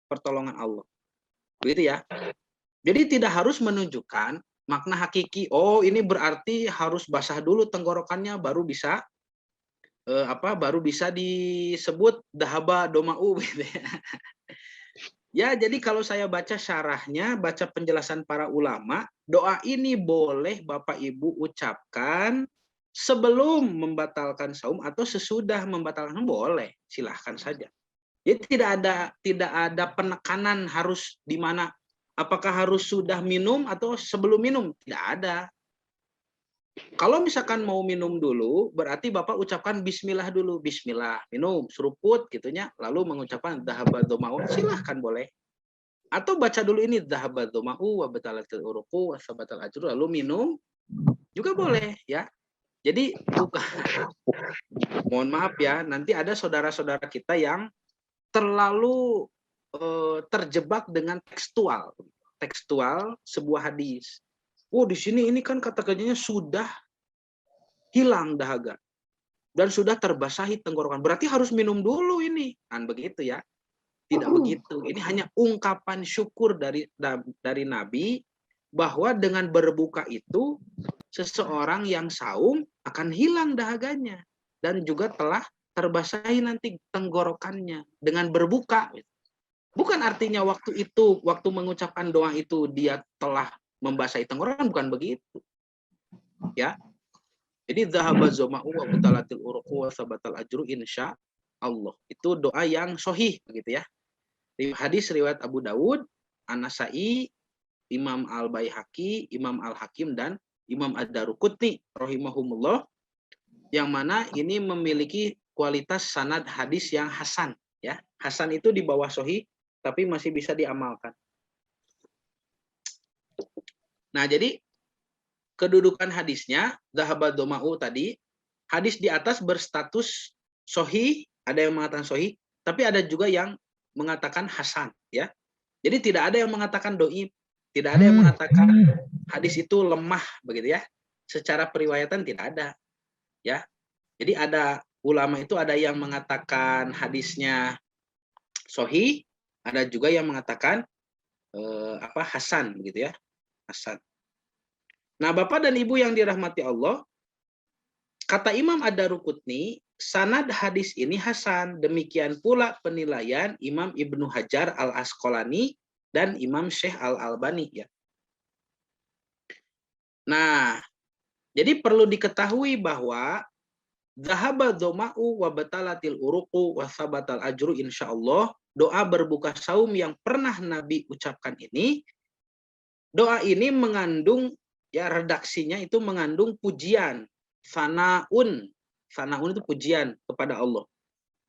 pertolongan Allah. Begitu ya. Jadi tidak harus menunjukkan makna hakiki. Oh, ini berarti harus basah dulu tenggorokannya baru bisa baru bisa disebut dahaba doma'u gitu ya. Ya, jadi kalau saya baca syarahnya, baca penjelasan para ulama, doa ini boleh Bapak Ibu ucapkan sebelum membatalkan saum atau sesudah membatalkan saum, boleh, silahkan saja. Jadi tidak ada penekanan harus di mana, apakah harus sudah minum atau sebelum minum, tidak ada. Kalau misalkan mau minum dulu, berarti Bapak ucapkan bismillah dulu. Bismillah, minum, seruput gitunya, lalu mengucapkan dhahaba doma'u, silahkan boleh. Atau baca dulu ini dhahaba doma'u wa batalatil uruqu wa sabatal ajru, lalu minum juga boleh ya. Jadi bukan, mohon maaf ya, nanti ada saudara-saudara kita yang terlalu terjebak dengan tekstual sebuah hadis. Oh, di sini ini kan kata kerjanya sudah hilang dahaga dan sudah terbasahi tenggorokan. Berarti harus minum dulu ini. Kan begitu ya. Tidak begitu. Ini hanya ungkapan syukur dari Nabi bahwa dengan berbuka itu seseorang yang saum akan hilang dahaganya dan juga telah terbasahi nanti tenggorokannya dengan berbuka. Bukan artinya waktu itu, waktu mengucapkan doa itu dia telah membasahi tenggorokan, bukan begitu. Ya. Jadi dhahaba zama'u wa batalatil uruqu wa sabatal ajru insya Allah. Itu doa yang sahih begitu ya. Hadis riwayat Abu Dawud, An-Nasa'i, Imam Al-Baihaqi, Imam Al-Hakim, dan Imam Ad-Daruqutni rahimahumullah, yang mana ini memiliki kualitas sanad hadis yang hasan ya. Hasan itu di bawah sahih tapi masih bisa diamalkan. Nah, jadi kedudukan hadisnya dhahaba doma'u tadi, hadis di atas berstatus sahih, ada yang mengatakan sahih, tapi ada juga yang mengatakan hasan ya. Jadi tidak ada yang mengatakan dhaif, tidak ada yang mengatakan hadis itu lemah begitu ya. Secara periwayatan tidak ada. Ya. Jadi ada ulama itu ada yang mengatakan hadisnya sahih, ada juga yang mengatakan hasan begitu ya, hasan. Nah, Bapak dan Ibu yang dirahmati Allah, kata Imam Ad-Daruqutni, sanad hadis ini hasan. Demikian pula penilaian Imam Ibnu Hajar Al-Asqalani dan Imam Syekh Al-Albani ya. Nah, jadi perlu diketahui bahwa zahaba dhama'u wa batalatil uruqu wa sabatal ajru insyaallah, doa berbuka saum yang pernah Nabi ucapkan ini, doa ini mengandung ya, redaksinya itu mengandung pujian, sanaun. Sanaun itu pujian kepada Allah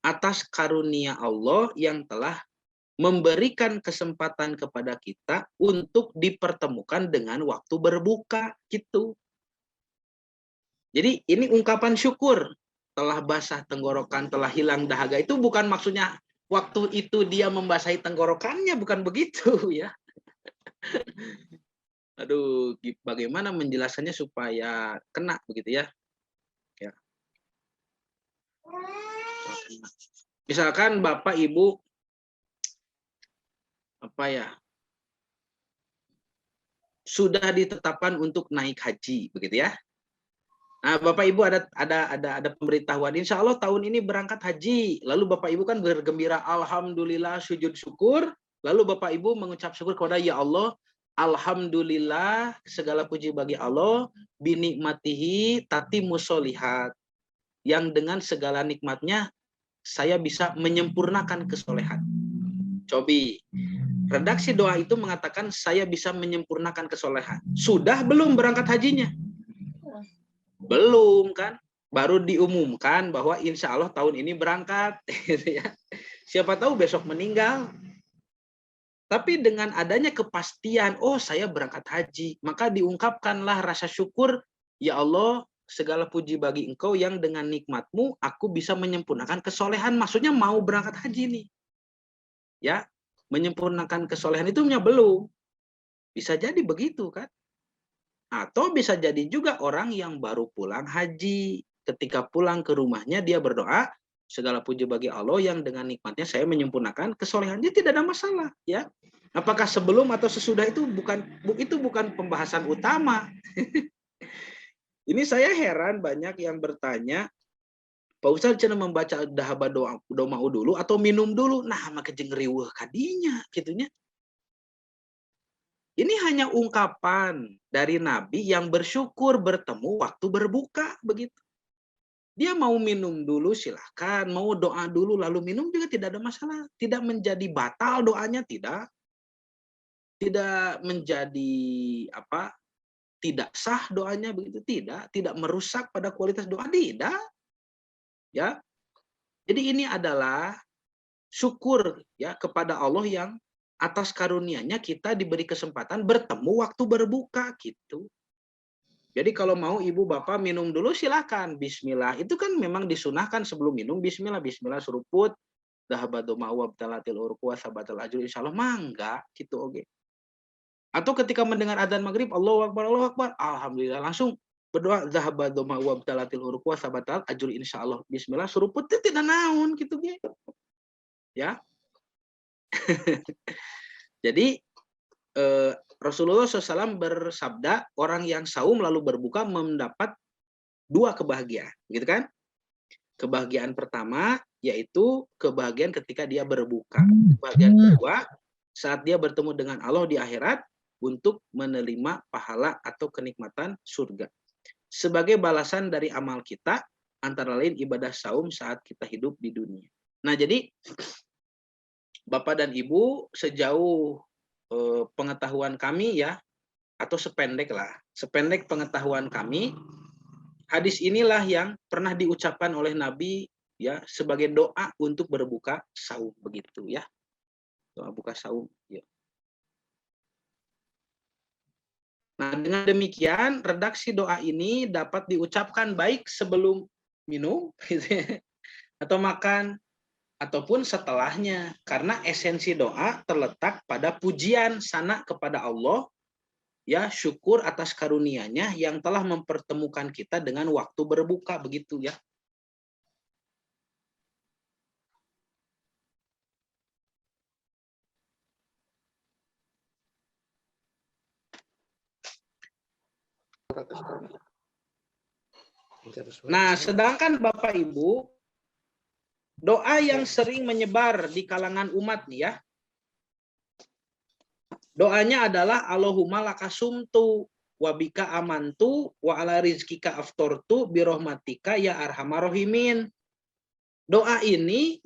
atas karunia Allah yang telah memberikan kesempatan kepada kita untuk dipertemukan dengan waktu berbuka gitu. Jadi ini ungkapan syukur. Telah basah tenggorokan, telah hilang dahaga, itu bukan maksudnya waktu itu dia membasahi tenggorokannya, bukan begitu ya. Aduh, bagaimana menjelaskannya supaya kena begitu ya? Ya. Misalkan Bapak Ibu sudah ditetapkan untuk naik haji begitu ya. Nah, Bapak Ibu ada pemberitahuan, insya Allah tahun ini berangkat haji. Lalu Bapak Ibu kan bergembira, alhamdulillah, sujud syukur. Lalu Bapak Ibu mengucap syukur kepada ya Allah, alhamdulillah, segala puji bagi Allah, binikmatihi tati musolihat, yang dengan segala nikmatnya saya bisa menyempurnakan kesolehan. Cobi, redaksi doa itu mengatakan saya bisa menyempurnakan kesolehan. Sudah belum berangkat hajinya? Belum kan? Baru diumumkan bahwa insya Allah tahun ini berangkat. Siapa tahu besok meninggal. Tapi dengan adanya kepastian, oh saya berangkat haji, maka diungkapkanlah rasa syukur, ya Allah, segala puji bagi Engkau yang dengan nikmat-Mu aku bisa menyempurnakan kesolehan. Maksudnya mau berangkat haji nih. Ya, menyempurnakan kesolehan itu belum. Bisa jadi begitu kan? Atau bisa jadi juga orang yang baru pulang haji. Ketika pulang ke rumahnya dia berdoa, segala puji bagi Allah yang dengan nikmatnya saya menyempurnakan kesolehannya, tidak ada masalah ya. Apakah sebelum atau sesudah itu bukan pembahasan utama. Ini saya heran banyak yang bertanya, Pak Ustadz cenah membaca dahaba doa dulu atau minum dulu. Nah, maka jeung riweuh kadinya gitunya. Ini hanya ungkapan dari Nabi yang bersyukur bertemu waktu berbuka begitu. Dia mau minum dulu silahkan, mau doa dulu lalu minum juga tidak ada masalah. Tidak menjadi batal doanya, tidak. Tidak menjadi tidak sah doanya begitu, tidak merusak pada kualitas doa, tidak. Ya. Jadi ini adalah syukur ya kepada Allah yang atas karunia-Nya kita diberi kesempatan bertemu waktu berbuka gitu. Jadi kalau mau ibu bapak minum dulu silakan, bismillah. Itu kan memang disunahkan sebelum minum, bismillah, bismillah suruput, dahabatu ma'wa btalatil urqu wa sabatal ajru insyaallah mangga gitu oke. Atau ketika mendengar adzan maghrib, Allahu akbar, alhamdulillah, langsung berdoa zahabatu ma'wa btalatil urqu wa sabatal ajru insyaallah, bismillah suruput itu tidak naon gitu ge. Ya. Jadi Rasulullah SAW bersabda, orang yang saum lalu berbuka mendapat 2 kebahagiaan, gitu kan? Kebahagiaan pertama yaitu kebahagiaan ketika dia berbuka. Kebahagiaan kedua saat dia bertemu dengan Allah di akhirat untuk menerima pahala atau kenikmatan surga. Sebagai balasan dari amal kita, antara lain ibadah saum saat kita hidup di dunia. Nah, jadi Bapak dan Ibu, sejauh pengetahuan kami ya, atau sependek pengetahuan kami, hadis inilah yang pernah diucapkan oleh Nabi ya sebagai doa untuk berbuka saum begitu ya. Doa buka saum ya. Nah, dengan demikian redaksi doa ini dapat diucapkan baik sebelum minum gitu ya, atau makan ataupun setelahnya, karena esensi doa terletak pada pujian sana kepada Allah ya, syukur atas karunia-Nya yang telah mempertemukan kita dengan waktu berbuka begitu ya. Nah, sedangkan Bapak Ibu, doa yang sering menyebar di kalangan umat nih ya. Doanya adalah Allahumma lakasumtu wa bika amantu wa ala rizkika aftortu birahmatika ya arhamar rahimin. Doa ini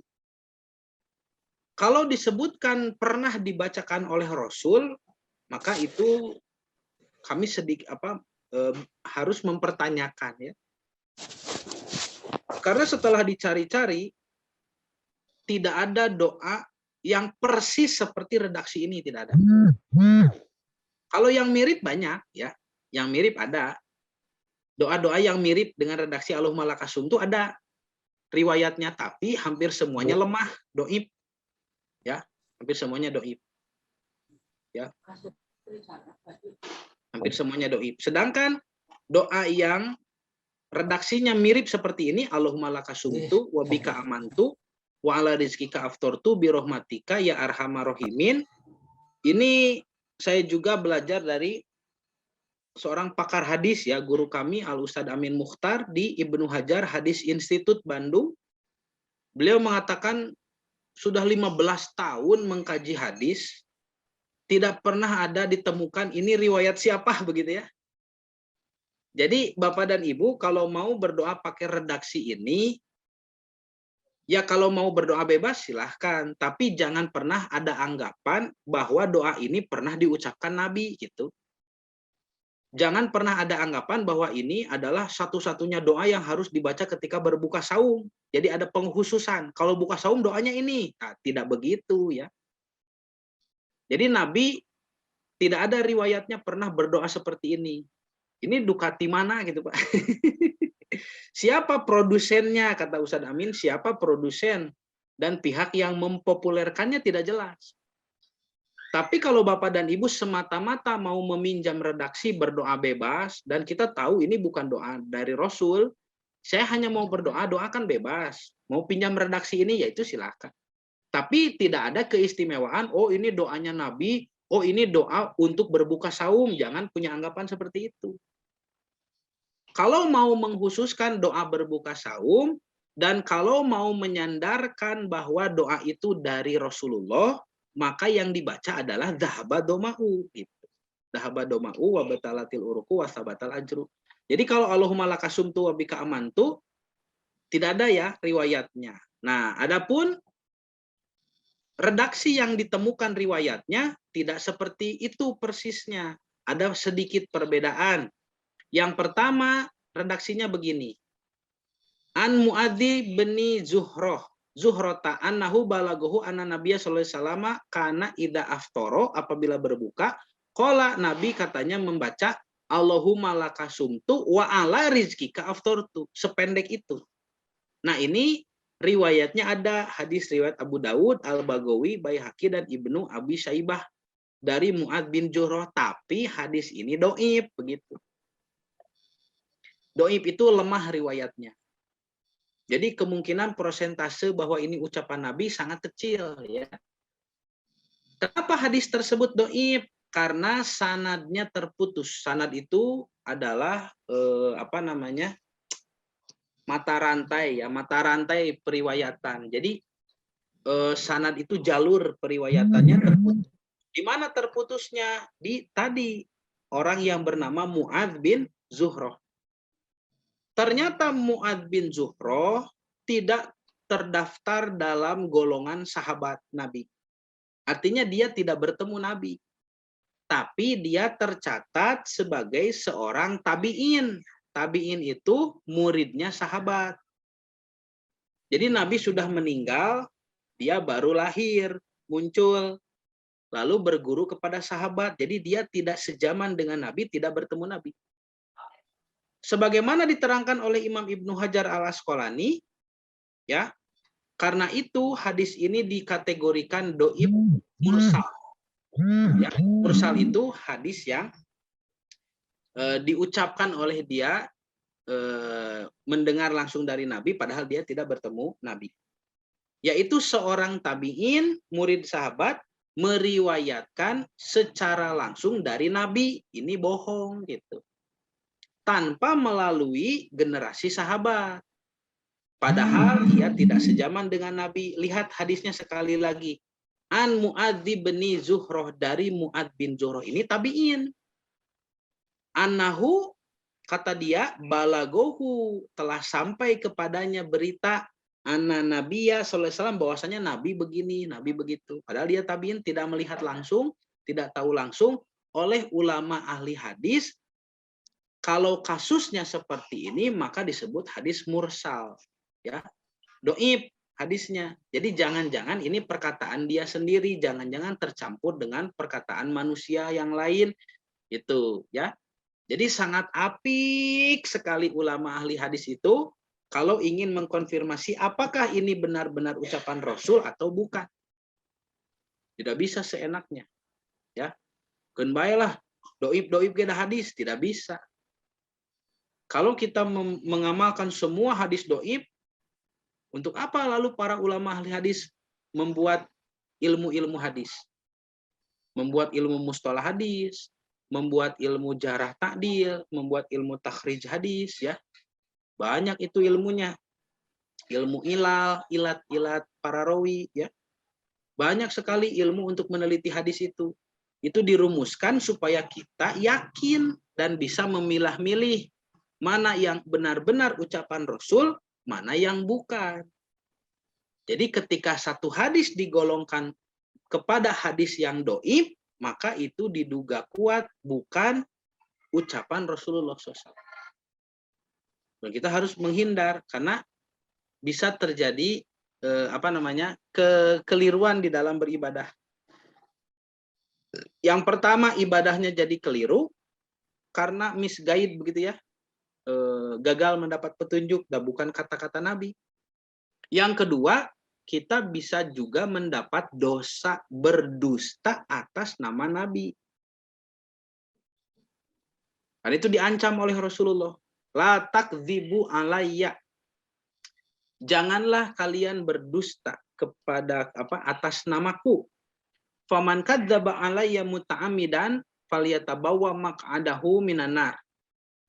kalau disebutkan pernah dibacakan oleh Rasul, maka itu kami harus mempertanyakan ya. Karena setelah dicari-cari tidak ada doa yang persis seperti redaksi ini, tidak ada. Kalau yang mirip banyak ya, yang mirip ada. Doa-doa yang mirip dengan redaksi Allahumma lakasumtu ada riwayatnya, tapi hampir semuanya lemah, doib. Ya, hampir semuanya doib. Ya. Hampir semuanya doib. Sedangkan doa yang redaksinya mirip seperti ini, Allahumma lakasumtu wa bika amantu wa ala rizkika aftortu birahmatika ya arhamar rahimin. Ini saya juga belajar dari seorang pakar hadis ya, guru kami Al Ustadz Amin Mukhtar di Ibnu Hajar Hadis Institut Bandung. Beliau mengatakan sudah 15 tahun mengkaji hadis, tidak pernah ada ditemukan ini riwayat siapa begitu ya. Jadi Bapak dan Ibu kalau mau berdoa pakai redaksi ini, ya kalau mau berdoa bebas silahkan, tapi jangan pernah ada anggapan bahwa doa ini pernah diucapkan Nabi gitu. Jangan pernah ada anggapan bahwa ini adalah satu-satunya doa yang harus dibaca ketika berbuka saum. Jadi ada pengkhususan. Kalau buka saum doanya ini. Nah, tidak begitu ya. Jadi Nabi tidak ada riwayatnya pernah berdoa seperti ini. Ini Ducati mana gitu Pak? Siapa produsennya kata Ustadz Amin? Siapa produsen? Dan pihak yang mempopulerkannya tidak jelas. Tapi kalau Bapak dan Ibu semata-mata mau meminjam redaksi berdoa bebas, dan kita tahu ini bukan doa dari Rasul, saya hanya mau berdoa, doakan bebas. Mau pinjam redaksi ini, ya itu silakan. Tapi tidak ada keistimewaan, oh ini doanya Nabi, oh ini doa untuk berbuka saum, jangan punya anggapan seperti itu. Kalau mau mengkhususkan doa berbuka saum, dan kalau mau menyandarkan bahwa doa itu dari Rasulullah, maka yang dibaca adalah dhahaba doma'u gitu. Dhahaba doma'u wa batalatil uruku wa sabatal ajru. Jadi kalau Allahumma lakasumtu wa bika amantu tidak ada ya riwayatnya. Nah, adapun redaksi yang ditemukan riwayatnya tidak seperti itu persisnya. Ada sedikit perbedaan. Yang pertama, redaksinya begini. An Muadzi bin Zuhroh Zuhrota annahu balagohu anna nabiyya sallallahu alaihi wasallam kana idza aftara, apabila berbuka, qala Nabi katanya membaca Allahumma lakasumtu wa ala rizkika aftartu, sependek itu. Nah, ini riwayatnya ada hadis riwayat Abu Dawud, Al-Bagawi, Baihaqi dan Ibnu Abi Syaibah dari Muadz bin Zuhroh, tapi hadis ini dhaif begitu. Dhaif itu lemah riwayatnya. Jadi kemungkinan persentase bahwa ini ucapan Nabi sangat kecil ya. Kenapa hadis tersebut dhaif? Karena sanadnya terputus. Sanad itu adalah mata rantai ya, mata rantai periwayatan. Jadi sanad itu jalur periwayatannya terputus. Di mana terputusnya? Di tadi orang yang bernama Muadz bin Zuhroh. Ternyata Muadz bin Zuhroh tidak terdaftar dalam golongan sahabat Nabi. Artinya dia tidak bertemu Nabi. Tapi dia tercatat sebagai seorang tabi'in. Tabi'in itu muridnya sahabat. Jadi Nabi sudah meninggal, dia baru lahir, muncul, lalu berguru kepada sahabat. Jadi dia tidak sejaman dengan Nabi, tidak bertemu Nabi. Sebagaimana diterangkan oleh Imam Ibnu Hajar Al-Asqalani, ya, karena itu hadis ini dikategorikan dhaif mursal. Ya, mursal itu hadis yang diucapkan oleh dia mendengar langsung dari Nabi, padahal dia tidak bertemu Nabi. Yaitu seorang tabi'in, murid sahabat, meriwayatkan secara langsung dari Nabi. Ini bohong gitu. tanpa melalui generasi sahabat. Padahal ia tidak sezaman dengan Nabi. Lihat hadisnya sekali lagi. An Mu'adz bin Zuhroh, dari Mu'adz bin Zuhroh ini tabi'in. Annahu, kata dia, balagohu, telah sampai kepadanya berita anna Nabiya sallallahu alaihi wasallam, bahwasanya Nabi begini, Nabi begitu. Padahal dia tabi'in, tidak melihat langsung, tidak tahu langsung. Oleh ulama ahli hadis, kalau kasusnya seperti ini maka disebut hadis mursal, ya, doib hadisnya. Jadi jangan-jangan ini perkataan dia sendiri, jangan-jangan tercampur dengan perkataan manusia yang lain, itu, ya. Jadi sangat apik sekali ulama ahli hadis itu kalau ingin mengkonfirmasi apakah ini benar-benar ucapan Rasul atau bukan. Tidak bisa seenaknya, ya. Keun bae lah doib kita hadis, tidak bisa. Kalau kita mengamalkan semua hadis doib, untuk apa lalu para ulama ahli hadis membuat ilmu-ilmu hadis? Membuat ilmu mustalah hadis, membuat ilmu jarah ta'dil, membuat ilmu takhrij hadis, ya. Banyak itu ilmunya. Ilmu ilal, ilat-ilat para rawi, ya. Banyak sekali ilmu untuk meneliti hadis itu. Itu dirumuskan supaya kita yakin dan bisa memilah-milih mana yang benar-benar ucapan Rasul, mana yang bukan. Jadi ketika satu hadis digolongkan kepada hadis yang doib, maka itu diduga kuat bukan ucapan Rasulullah SAW. Dan kita harus menghindar karena bisa terjadi kekeliruan di dalam beribadah. Yang pertama, ibadahnya jadi keliru karena misguide, begitu ya. Gagal mendapat petunjuk dan bukan kata-kata Nabi. Yang kedua, kita bisa juga mendapat dosa berdusta atas nama Nabi. Dan itu diancam oleh Rasulullah. La takdzibu alayya. Janganlah kalian berdusta kepada atas namaku. Faman kadzdzaba alayya muta'ammidan falyatabawwa maq'adahu minan nar.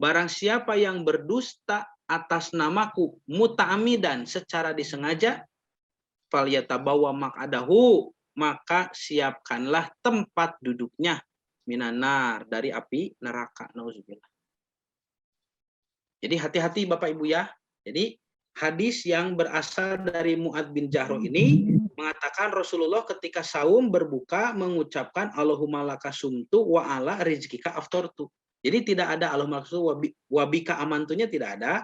Barang siapa yang berdusta atas namaku muta'ammidan, secara disengaja, falyatabawa maq'adahu, maka siapkanlah tempat duduknya minanar, dari api neraka. Nauzubillah. Jadi hati-hati Bapak Ibu ya. Jadi hadis yang berasal dari Mu'adz bin Jahroh ini mengatakan Rasulullah ketika saum berbuka mengucapkan Allahumma laka sumtu wa ala rizkika aftortu. Jadi tidak ada Allahumma laka sumtu wa bika amantunya, tidak ada.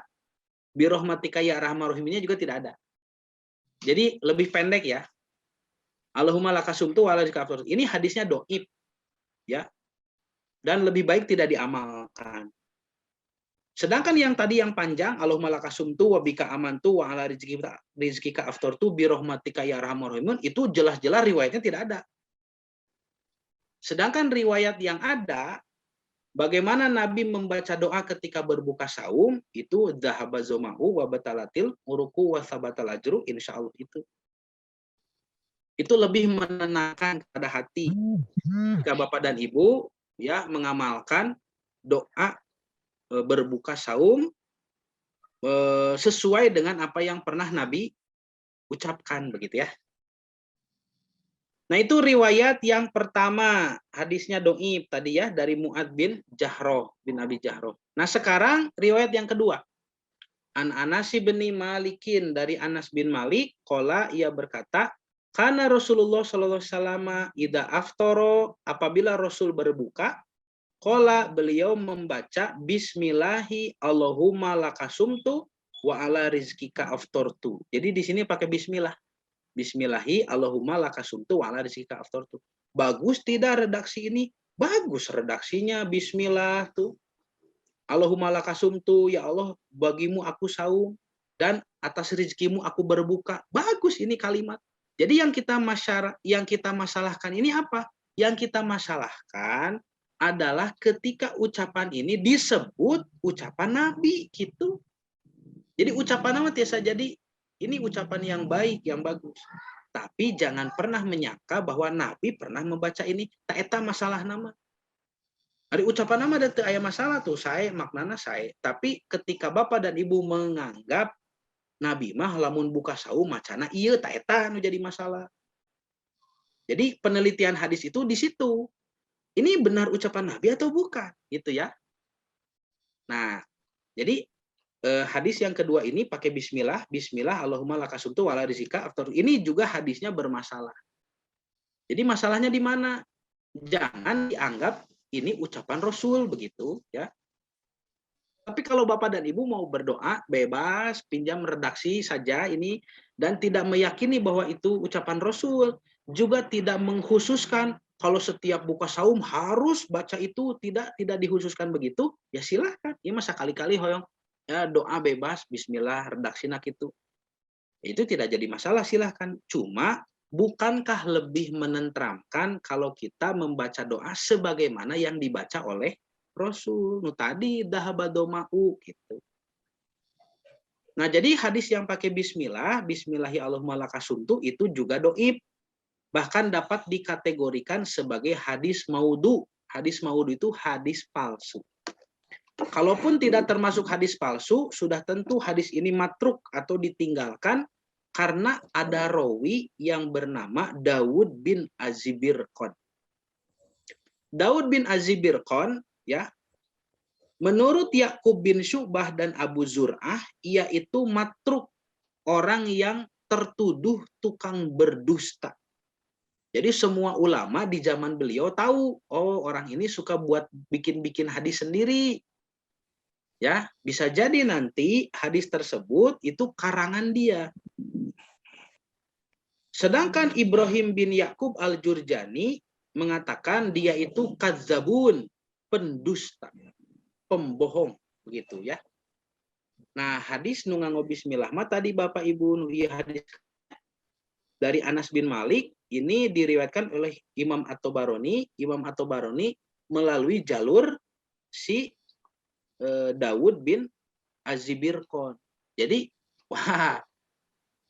Birahmatika ya arhamar rahiminnya juga tidak ada. Jadi lebih pendek ya. Allahumma laka sumtu wa ala rizkika aftortu. Ini hadisnya doib, ya. Dan lebih baik tidak diamalkan. Sedangkan yang tadi yang panjang, Allahumma laka sumtu wa bika amantu wa ala rizkika aftortu birahmatika ya arhamar rahimin, itu jelas-jelas riwayatnya tidak ada. Sedangkan riwayat yang ada, bagaimana Nabi membaca doa ketika berbuka saum, itu dhahaba zomahu wa batalatil uruku wa sabatal ajru, insyaallah itu. Itu lebih menenangkan kepada hati jika Bapak dan Ibu ya mengamalkan doa berbuka saum sesuai dengan apa yang pernah Nabi ucapkan, begitu ya. Nah, itu riwayat yang pertama, hadisnya doib tadi ya, dari Mu'adz bin Jahroh, bin Abi Jahroh. Nah, sekarang riwayat yang kedua. An Anas bin Malikin, dari Anas bin Malik, qala, ia berkata, karena Rasulullah sallallahu alaihi wasallam idza aftara, apabila Rasul berbuka, qala, beliau membaca bismillahi Allahumma lakasumtu wa ala rizkika aftortu. Jadi di sini pakai bismillah. Bismillahi Allahumma lakasumtu wa ala rizkika aftortu. Bagus tidak redaksi ini? Bagus redaksinya, bismillah tuh. Allahumma lakasumtu, ya Allah bagimu aku saum dan atas rizkimu aku berbuka. Bagus ini kalimat. Jadi yang kita masalahkan ini apa? Yang kita masalahkan adalah ketika ucapan ini disebut ucapan Nabi gitu. Jadi ucapan nama biasa jadi ini ucapan yang baik, yang bagus. Tapi jangan pernah menyangka bahwa Nabi pernah membaca ini. Tak eta masalah nama. Ari ucapan nama dan teu aya masalah tuh, sae maknana sae. Tapi ketika bapak dan ibu menganggap Nabi mah lamun buka saum macana ieu ta eta nu jadi masalah. Jadi penelitian hadis itu di situ. Ini benar ucapan Nabi atau bukan, gitu ya. Nah, jadi hadis yang kedua ini pakai bismillah, bismillah Allahumma lakasumtu wala rizika after. Ini juga hadisnya bermasalah. Jadi masalahnya di mana? Jangan dianggap ini ucapan Rasul begitu ya. Tapi kalau Bapak dan Ibu mau berdoa, bebas, pinjam redaksi saja ini, dan tidak meyakini bahwa itu ucapan Rasul, juga tidak mengkhususkan kalau setiap buka saum harus baca itu, tidak dikhususkan begitu, ya silahkan. Ya masa kali-kali hoyong ya doa bebas, bismillah, redaksi nak itu. Itu tidak jadi masalah, silahkan. Cuma bukankah lebih menenteramkan kalau kita membaca doa sebagaimana yang dibaca oleh Rasul nu tadi dahabadomau gitu. Nah, jadi hadis yang pakai bismillah, bismillahi Allahumma lakasuntu itu juga doib. Bahkan dapat dikategorikan sebagai hadis maudhu. Hadis maudhu itu hadis palsu. Kalaupun tidak termasuk hadis palsu, sudah tentu hadis ini matruk atau ditinggalkan karena ada rawi yang bernama Daud bin Azibirqon. Daud bin Azibirqon ya, menurut Yakub bin Syu'bah dan Abu Zur'ah, ia itu matruk, orang yang tertuduh tukang berdusta. Jadi semua ulama di zaman beliau tahu, oh orang ini suka buat bikin-bikin hadis sendiri. Ya, bisa jadi nanti hadis tersebut itu karangan dia. Sedangkan Ibrahim bin Yakub al-Jurjani mengatakan dia itu kadzabun, pendusta, pembohong, begitu ya. Nah, hadis nu nganggo bismillah mah tadi Bapak Ibu nu ieu hadis dari Anas bin Malik ini diriwayatkan oleh Imam At-Tabarani. Imam At-Tabarani melalui jalur si Daud bin Azibirqon. Jadi, wah,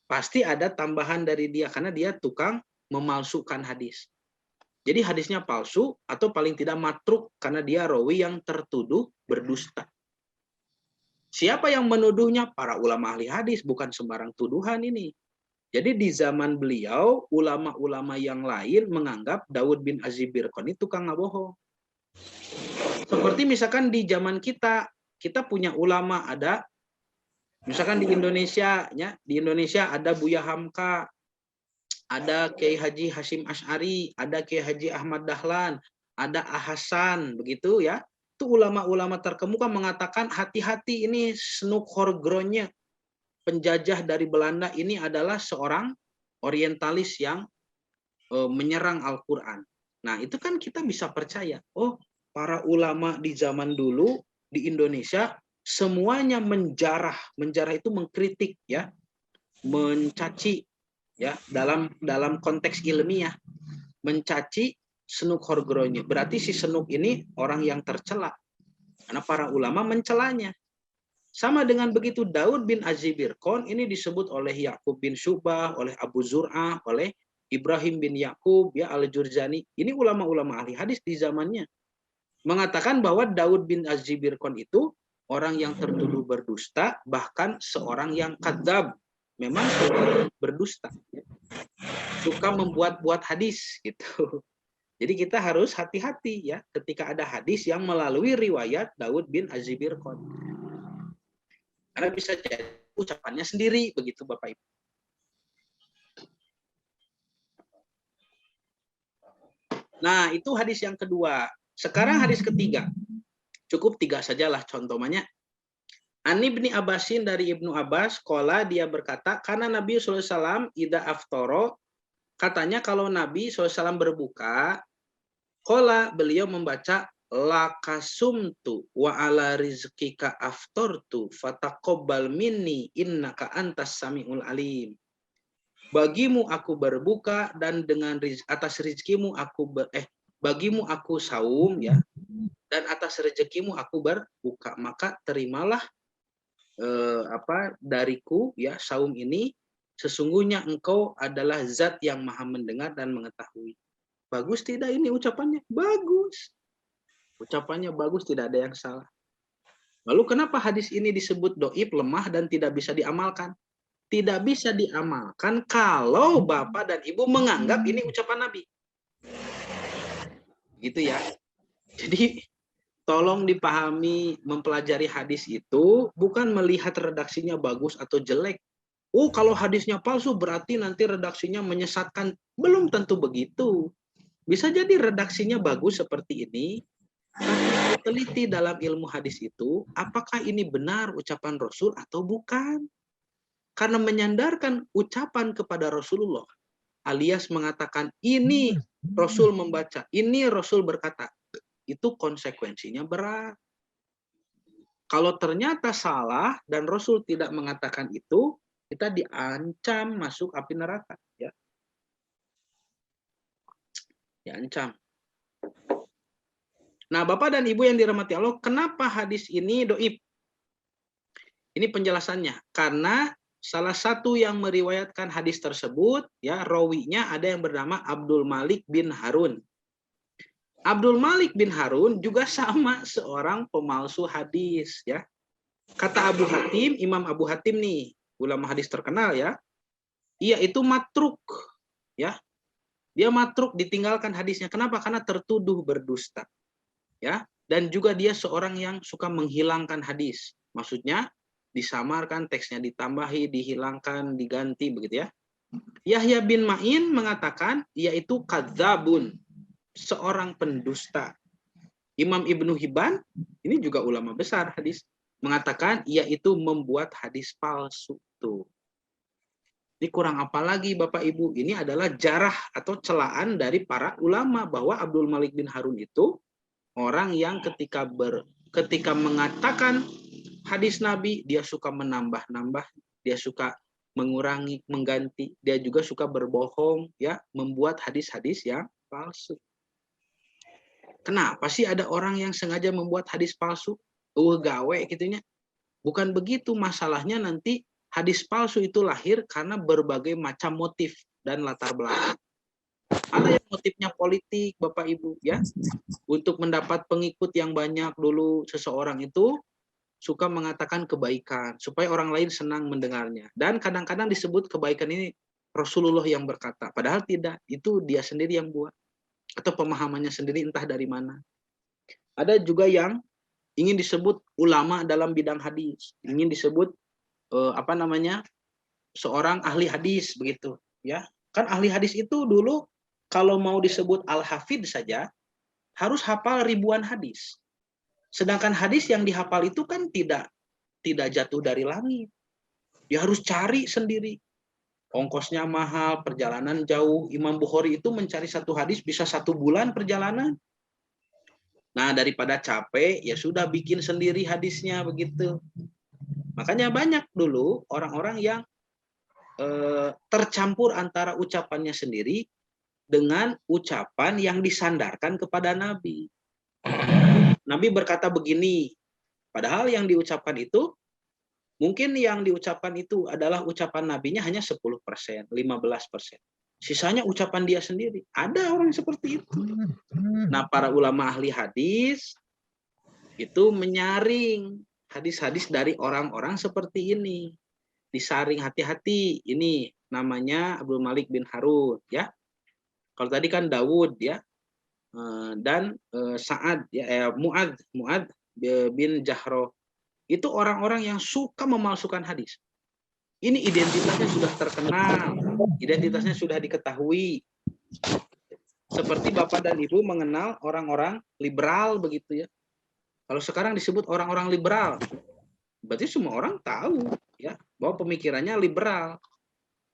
pasti ada tambahan dari dia karena dia tukang memalsukan hadis. Jadi hadisnya palsu atau paling tidak matruk karena dia rawi yang tertuduh berdusta. Siapa yang menuduhnya? Para ulama ahli hadis, bukan sembarang tuduhan ini. Jadi di zaman beliau, ulama-ulama yang lain menganggap Daud bin Azibirqon itu tukang ngabohong. Seperti misalkan di zaman kita punya ulama, ada misalkan di Indonesia, ya, di Indonesia ada Buya Hamka, ada Kiai Haji Hashim Asy'ari, ada Kiai Haji Ahmad Dahlan, ada Ahasan, begitu ya. Itu ulama-ulama terkemuka mengatakan hati-hati ini Snoek Horgronya, penjajah dari Belanda ini adalah seorang orientalis yang menyerang Al-Quran. Nah, itu kan kita bisa percaya. Oh, para ulama di zaman dulu di Indonesia semuanya menjarah. Menjarah itu mengkritik ya, mencaci ya, dalam konteks ilmiah, mencaci Snoek Horgronya. Berarti si Snoek ini orang yang tercela karena para ulama mencelanya. Sama dengan begitu Daud bin Azibirqon ini disebut oleh Yakub bin Syu'bah, oleh Abu Zur'ah, oleh Ibrahim bin Yakub ya Al-Jurjani. Ini ulama-ulama ahli hadis di zamannya mengatakan bahwa Daud bin Azibirqon itu orang yang tertuduh berdusta, bahkan seorang yang kadzab, memang berdusta, suka membuat-buat hadis gitu. Jadi kita harus hati-hati ya ketika ada hadis yang melalui riwayat Daud bin Azibirqon. Karena bisa jadi ucapannya sendiri begitu Bapak Ibu. Nah, itu hadis yang kedua. Sekarang hadis ketiga. Cukup 3 sajalah contohnya. Ani bin Abbasin dari Ibnu Abbas, qala dia berkata, karena Nabi SAW ida aftoro, katanya kalau Nabi SAW berbuka, qala beliau membaca lakasumtu wa ala rizkika aftortu fataqabbal minni innaka antas samiul alim. Bagimu aku berbuka dan dengan atas rizkimu aku bagimu aku saum ya, dan atas rezekimu aku berbuka, maka terimalah dariku ya saum ini, sesungguhnya engkau adalah zat yang maha mendengar dan mengetahui. Bagus tidak ini ucapannya? Bagus. Ucapannya bagus, tidak ada yang salah. Lalu kenapa hadis ini disebut doib, lemah, dan tidak bisa diamalkan? Tidak bisa diamalkan kalau Bapak dan Ibu menganggap ini ucapan Nabi. Gitu ya. Jadi tolong dipahami, mempelajari hadis itu bukan melihat redaksinya bagus atau jelek. Oh, kalau hadisnya palsu berarti nanti redaksinya menyesatkan. Belum tentu begitu. Bisa jadi redaksinya bagus seperti ini, tapi teliti dalam ilmu hadis itu, apakah ini benar ucapan Rasul atau bukan? Karena menyandarkan ucapan kepada Rasulullah, alias mengatakan ini Rasul membaca, ini Rasul berkata, itu konsekuensinya berat. Kalau ternyata salah dan Rasul tidak mengatakan itu, kita diancam masuk api neraka, ya. Diancam. Nah, Bapak dan Ibu yang dirahmati Allah, kenapa hadis ini doib? Ini penjelasannya. Karena salah satu yang meriwayatkan hadis tersebut, ya, rawinya ada yang bernama Abdul Malik bin Harun. Abdul Malik bin Harun juga sama seorang pemalsu hadis, ya. Kata Abu Hatim, Imam Abu Hatim nih, ulama hadis terkenal, ya. Ia itu matruk, ya. Dia matruk, ditinggalkan hadisnya. Kenapa? Karena tertuduh berdusta, ya. Dan juga dia seorang yang suka menghilangkan hadis. Maksudnya disamarkan, teksnya ditambahi, dihilangkan, diganti, begitu ya. Yahya bin Ma'in mengatakan yaitu kadzabun, seorang pendusta. Imam Ibnu Hibban, ini juga ulama besar hadis, mengatakan yaitu membuat hadis palsu. Tuh. Ini kurang apa lagi Bapak Ibu? Ini adalah jarah atau celaan dari para ulama bahwa Abdul Malik bin Harun itu orang yang ketika mengatakan hadis Nabi, dia suka menambah-nambah, dia suka mengurangi, mengganti, dia juga suka berbohong, ya, membuat hadis-hadis yang palsu. Kenapa sih ada orang yang sengaja membuat hadis palsu? Gawe gitunya. Bukan begitu, masalahnya nanti hadis palsu itu lahir karena berbagai macam motif dan latar belakang. Ada yang motifnya politik, Bapak Ibu, ya. Untuk mendapat pengikut yang banyak dulu, seseorang itu suka mengatakan kebaikan supaya orang lain senang mendengarnya. Dan kadang-kadang disebut kebaikan ini Rasulullah yang berkata, padahal tidak, itu dia sendiri yang buat atau pemahamannya sendiri entah dari mana. Ada juga yang ingin disebut ulama dalam bidang hadis, ingin disebut seorang ahli hadis begitu, ya. Kan ahli hadis itu dulu kalau mau disebut al-hafidh saja harus hafal ribuan hadis. Sedangkan hadis yang dihafal itu kan tidak jatuh dari langit. Dia harus cari sendiri. Ongkosnya mahal, perjalanan jauh. Imam Bukhari itu mencari satu hadis bisa 1 bulan perjalanan. Nah, daripada capek, ya sudah bikin sendiri hadisnya begitu. Makanya banyak dulu orang-orang yang tercampur antara ucapannya sendiri dengan ucapan yang disandarkan kepada Nabi. Nabi berkata begini, padahal yang diucapkan itu, mungkin yang diucapkan itu adalah ucapan Nabinya hanya 10%, 15%. Sisanya ucapan dia sendiri. Ada orang seperti itu. Nah, para ulama ahli hadis itu menyaring hadis-hadis dari orang-orang seperti ini. Disaring hati-hati. Ini namanya Abdul Malik bin Harun, ya. Kalau tadi kan Dawud, ya. Dan Sa'ad, ya, Mu'ad bin Jahro. Itu orang-orang yang suka memalsukan hadis. Ini identitasnya sudah terkenal, identitasnya sudah diketahui. Seperti Bapak dan Ibu mengenal orang-orang liberal begitu, ya. Kalau sekarang disebut orang-orang liberal, berarti semua orang tahu, ya, bahwa pemikirannya liberal,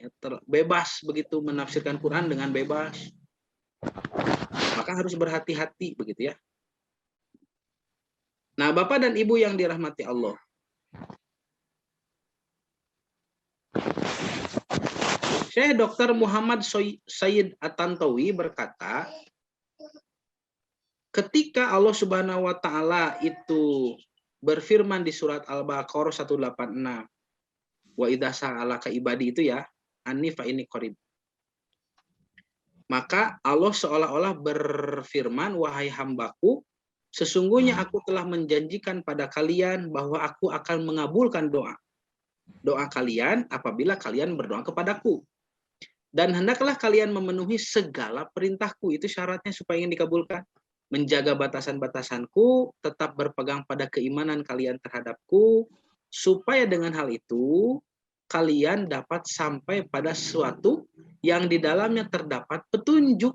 ya, bebas begitu menafsirkan Quran dengan bebas. Maka harus berhati-hati begitu, ya. Nah, Bapak dan Ibu yang dirahmati Allah, Syekh Dr. Muhammad Sayyid At-Tantawi berkata, ketika Allah Subhanahu wa taala itu berfirman di surat Al-Baqarah 186, wa idza sa'alaka ibadi itu, ya, anni fa inni qarib. Maka Allah seolah-olah berfirman, wahai hambaku, Sesungguhnya aku telah menjanjikan pada kalian bahwa aku akan mengabulkan doa kalian apabila kalian berdoa kepadaku. Dan hendaklah kalian memenuhi segala perintahku. Itu syaratnya supaya ingin dikabulkan. Menjaga batasan-batasanku, tetap berpegang pada keimanan kalian terhadapku, supaya dengan hal itu kalian dapat sampai pada sesuatu yang di dalamnya terdapat petunjuk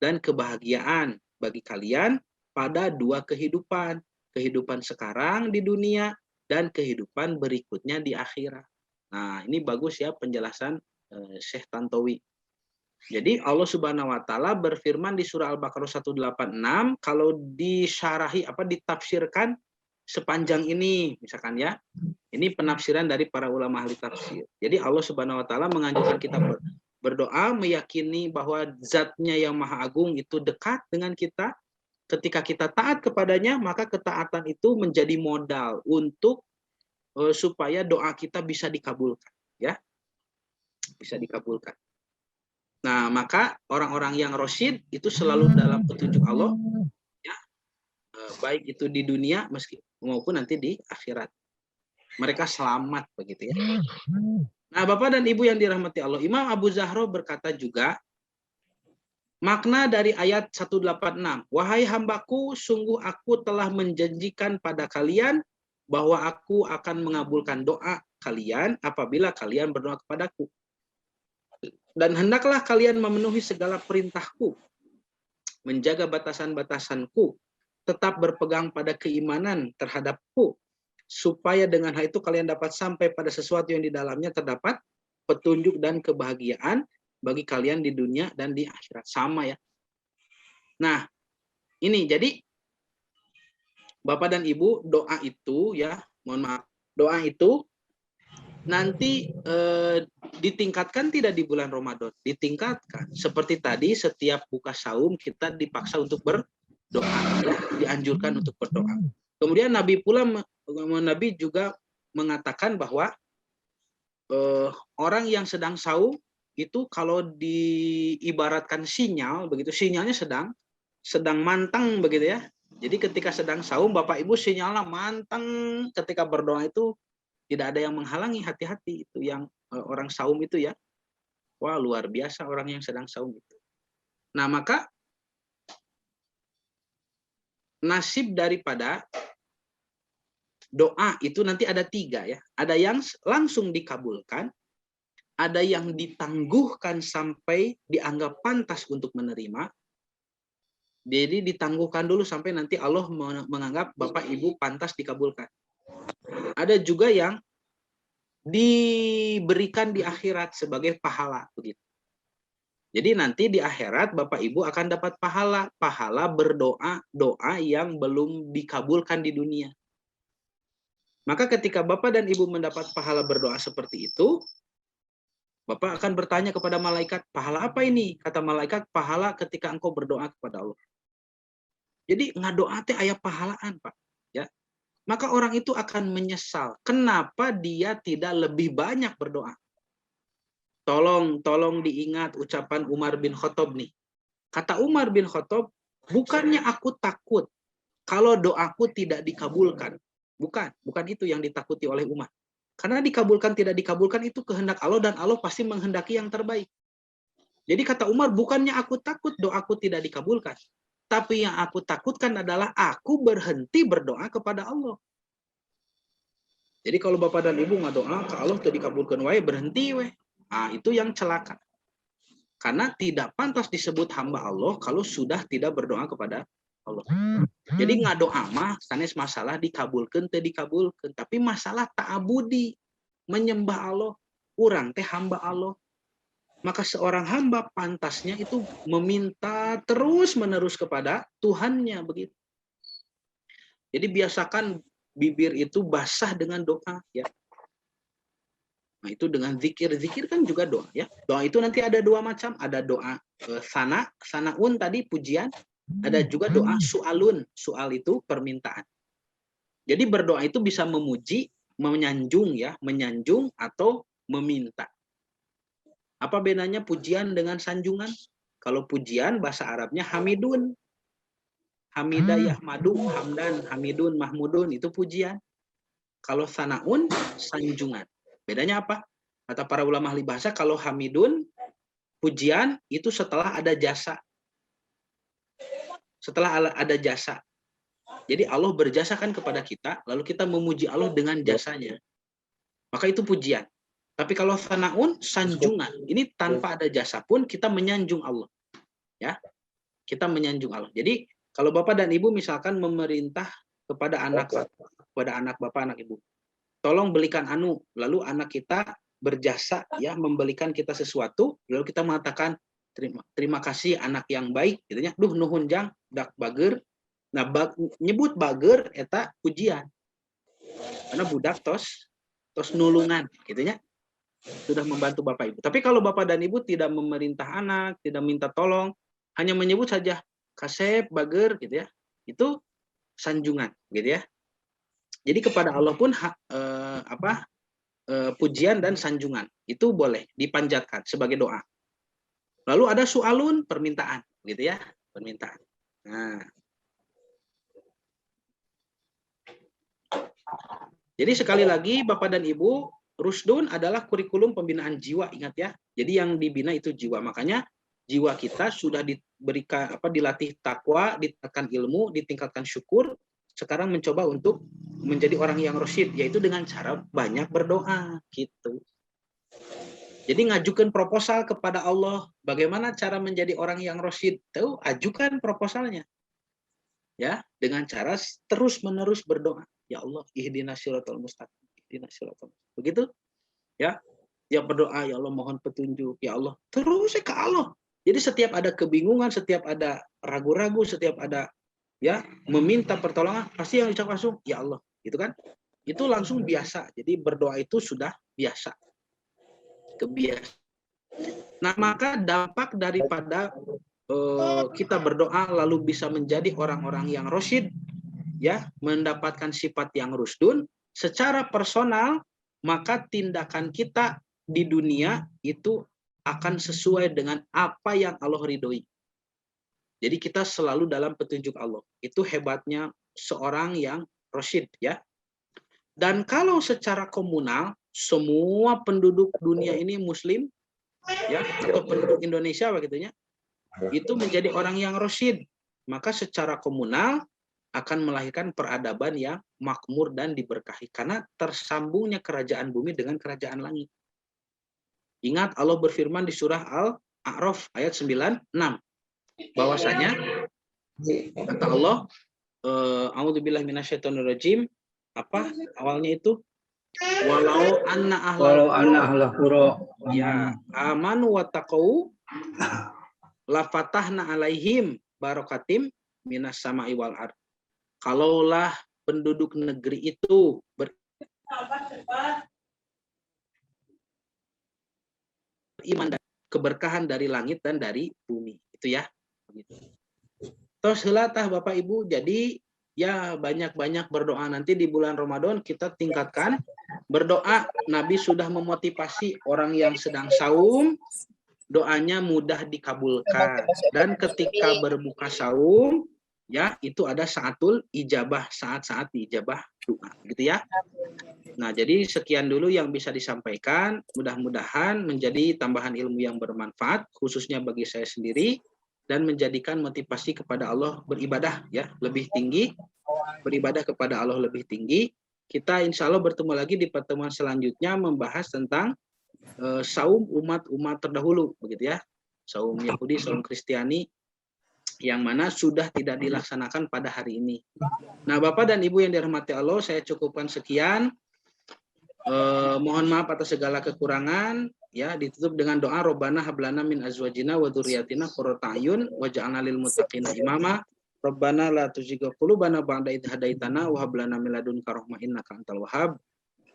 dan kebahagiaan bagi kalian pada dua kehidupan. Kehidupan sekarang di dunia dan kehidupan berikutnya di akhirat. Nah, ini bagus ya penjelasan Syekh Tantowi. Jadi Allah Subhanahu wa taala berfirman di surah Al-Baqarah 186, kalau disyarahi ditafsirkan sepanjang ini misalkan ya. Ini penafsiran dari para ulama ahli tafsir. Jadi Allah Subhanahu wa taala menganjurkan kita berdoa, meyakini bahwa zatnya yang maha agung itu dekat dengan kita. Ketika kita taat kepadanya, maka ketaatan itu menjadi modal untuk supaya doa kita bisa dikabulkan, ya. Bisa dikabulkan. Nah, maka orang-orang yang rasyid itu selalu dalam petunjuk Allah, ya, baik itu di dunia maupun nanti di akhirat. Mereka selamat begitu ya. Nah, Bapak dan Ibu yang dirahmati Allah, Imam Abu Zahro berkata juga, makna dari ayat 186, wahai hambaku, sungguh aku telah menjanjikan pada kalian bahwa aku akan mengabulkan doa kalian apabila kalian berdoa kepadaku. Dan hendaklah kalian memenuhi segala perintahku, menjaga batasan-batasanku, tetap berpegang pada keimanan terhadapku, supaya dengan hal itu kalian dapat sampai pada sesuatu yang di dalamnya terdapat petunjuk dan kebahagiaan bagi kalian di dunia dan di akhirat. Sama ya. Nah, ini jadi Bapak dan Ibu, doa itu ya, mohon maaf, doa itu nanti ditingkatkan tidak di bulan Ramadan, ditingkatkan. Seperti tadi setiap buka saum kita dipaksa untuk berdoa, ya, dianjurkan untuk berdoa. Kemudian Nabi juga mengatakan bahwa orang yang sedang saum itu kalau diibaratkan sinyal begitu, sinyalnya sedang mantang begitu ya. Jadi ketika sedang saum Bapak Ibu sinyalnya mantang, ketika berdoa itu tidak ada yang menghalangi, hati-hati itu yang orang saum itu ya. Wah, luar biasa orang yang sedang saum itu. Nah, maka nasib daripada doa itu nanti ada 3 ya. Ada yang langsung dikabulkan, ada yang ditangguhkan sampai dianggap pantas untuk menerima. Jadi ditangguhkan dulu sampai nanti Allah menganggap Bapak Ibu pantas dikabulkan. Ada juga yang diberikan di akhirat sebagai pahala begitu. Jadi nanti di akhirat Bapak Ibu akan dapat pahala doa yang belum dikabulkan di dunia. Maka ketika Bapak dan Ibu mendapat pahala berdoa seperti itu, Bapak akan bertanya kepada malaikat, pahala apa ini? Kata malaikat, pahala ketika engkau berdoa kepada Allah. Jadi ngadoa teh aya pahalaan, Pak. Ya. Maka orang itu akan menyesal. Kenapa dia tidak lebih banyak berdoa? Tolong diingat ucapan Umar bin Khattab nih. Kata Umar bin Khattab, bukannya aku takut kalau doaku tidak dikabulkan. Bukan itu yang ditakuti oleh Umar. Karena dikabulkan tidak dikabulkan itu kehendak Allah dan Allah pasti menghendaki yang terbaik. Jadi kata Umar, bukannya aku takut doaku tidak dikabulkan. Tapi yang aku takutkan adalah aku berhenti berdoa kepada Allah. Jadi kalau Bapak dan Ibu ngadoa ke Allah tuh dikabulkan wae berhenti weh. Nah, itu yang celaka. Karena tidak pantas disebut hamba Allah kalau sudah tidak berdoa kepada Allah. Jadi ngadoa mah sanes masalah dikabulkan teu dikabulkan, tapi masalah ta'abudi, menyembah Allah. Urang teh hamba Allah. Maka seorang hamba pantasnya itu meminta terus-menerus kepada Tuhannya begitu. Jadi biasakan bibir itu basah dengan doa ya. Nah, itu dengan zikir. Zikir kan juga doa ya. Doa itu nanti ada 2 macam, ada doa sanaun tadi pujian, ada juga doa su'alun. Su'al itu permintaan. Jadi berdoa itu bisa memuji, menyanjung atau meminta. Apa bedanya pujian dengan sanjungan? Kalau pujian bahasa Arabnya hamidun. Hamidah yahmadu, hamdan, hamidun, mahmudun itu pujian. Kalau sanaun sanjungan. Bedanya apa? Kata para ulama ahli bahasa, kalau hamidun pujian itu setelah ada jasa. Setelah ada jasa. Jadi Allah berjasakan kepada kita, lalu kita memuji Allah dengan jasanya. Maka itu pujian. Tapi kalau sanaun sanjungan. Ini tanpa ada jasa pun kita menyanjung Allah. Ya. Kita menyanjung Allah. Jadi kalau Bapak dan Ibu misalkan memerintah kepada anak Bapak, anak Ibu, tolong belikan anu, lalu anak kita berjasa ya membelikan kita sesuatu, lalu kita mengatakan terima kasih anak yang baik, gitu ya. Duh nuhun jang dak bager. Nah, nyebut bager eta pujian. Karena budak tos nulungan, gitu ya. Sudah membantu Bapak Ibu. Tapi kalau Bapak dan Ibu tidak memerintah anak, tidak minta tolong, hanya menyebut saja kasep, bager, gitu ya. Itu sanjungan, gitu ya. Jadi kepada Allah pun pujian dan sanjungan itu boleh dipanjatkan sebagai doa. Lalu ada su'alun, permintaan, gitu ya, permintaan. Nah, jadi sekali lagi Bapak dan Ibu, Rusdun adalah kurikulum pembinaan jiwa, ingat ya. Jadi yang dibina itu jiwa. Makanya jiwa kita sudah diberikan dilatih takwa, ditingkatkan ilmu, ditingkatkan syukur. Sekarang mencoba untuk menjadi orang yang rasyid, yaitu dengan cara banyak berdoa, gitu. Jadi ngajukan proposal kepada Allah, bagaimana cara menjadi orang yang rasyid? Tuh, ajukan proposalnya. Ya, dengan cara terus-menerus berdoa. Ya Allah, ihdinas siratal mustaqim. Ihdinas siratal mustaqim. Begitu? Ya. Ya berdoa, ya Allah mohon petunjuk, ya Allah. Terus ke Allah. Jadi setiap ada kebingungan, setiap ada ragu-ragu, setiap ada ya meminta pertolongan, pasti yang ucap langsung ya Allah, gitu kan? Itu langsung biasa. Jadi berdoa itu sudah biasa. Kebiasaan. Nah, maka dampak daripada kita berdoa lalu bisa menjadi orang-orang yang rasyid, ya, mendapatkan sifat yang rusdun secara personal, maka tindakan kita di dunia itu akan sesuai dengan apa yang Allah ridhoi. Jadi kita selalu dalam petunjuk Allah. Itu hebatnya seorang yang rasyid, ya. Dan kalau secara komunal, semua penduduk dunia ini muslim, ya, atau penduduk Indonesia begitunya, itu menjadi orang yang rasyid, maka secara komunal akan melahirkan peradaban yang makmur dan diberkahi karena tersambungnya kerajaan bumi dengan kerajaan langit. Ingat Allah berfirman di surah Al-A'raf ayat 96 bahwasanya kata Allah, a'udzubillahi minasyaitonirrajim, apa awalnya itu? Walau anna ahlal qura ya amanu wattaqau la fatahna alaihim barakatim minas sama'i wal ard. Kalaulah penduduk negeri itu beriman dan keberkahan dari langit dan dari bumi, itu ya. Terus helatah Bapak Ibu, jadi ya banyak-banyak berdoa. Nanti di bulan Ramadan kita tingkatkan berdoa. Nabi sudah memotivasi orang yang sedang saum, doanya mudah dikabulkan. Dan ketika berbuka saum, ya itu ada saatul ijabah, saat-saat diijabah doa, gitu ya. Nah, jadi sekian dulu yang bisa disampaikan. Mudah-mudahan menjadi tambahan ilmu yang bermanfaat, khususnya bagi saya sendiri, dan menjadikan motivasi kepada Allah beribadah ya lebih tinggi, beribadah kepada Allah lebih tinggi. Kita insya Allah bertemu lagi di pertemuan selanjutnya membahas tentang saum umat-umat terdahulu, begitu ya. Saum Yahudi, saum Kristiani, yang mana sudah tidak dilaksanakan pada hari ini. Nah, Bapak dan Ibu yang dirahmati Allah, saya cukupkan sekian. Mohon maaf atas segala kekurangan. Ya, ditutup dengan doa Robbana hablana min azwajina wa dzurriyyatina qurrata a'yun waj'alna lil muttaqina imama. Rabbana la tuzigh qulubana ba'da idh hadaitana wa hab lana min ladunka rahmah innaka antal wahhab.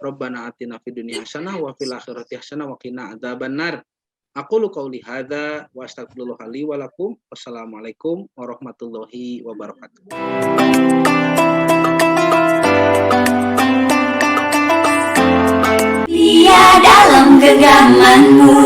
Rabbana atina fid dunya hasanah wa fil akhirati hasanah wa qina adzabannar. Aqulu qouli hadza wa astaghfirullah li wa lakum. Wassalamualaikum warahmatullahi wabarakatuh. Dia dalam genggamanmu.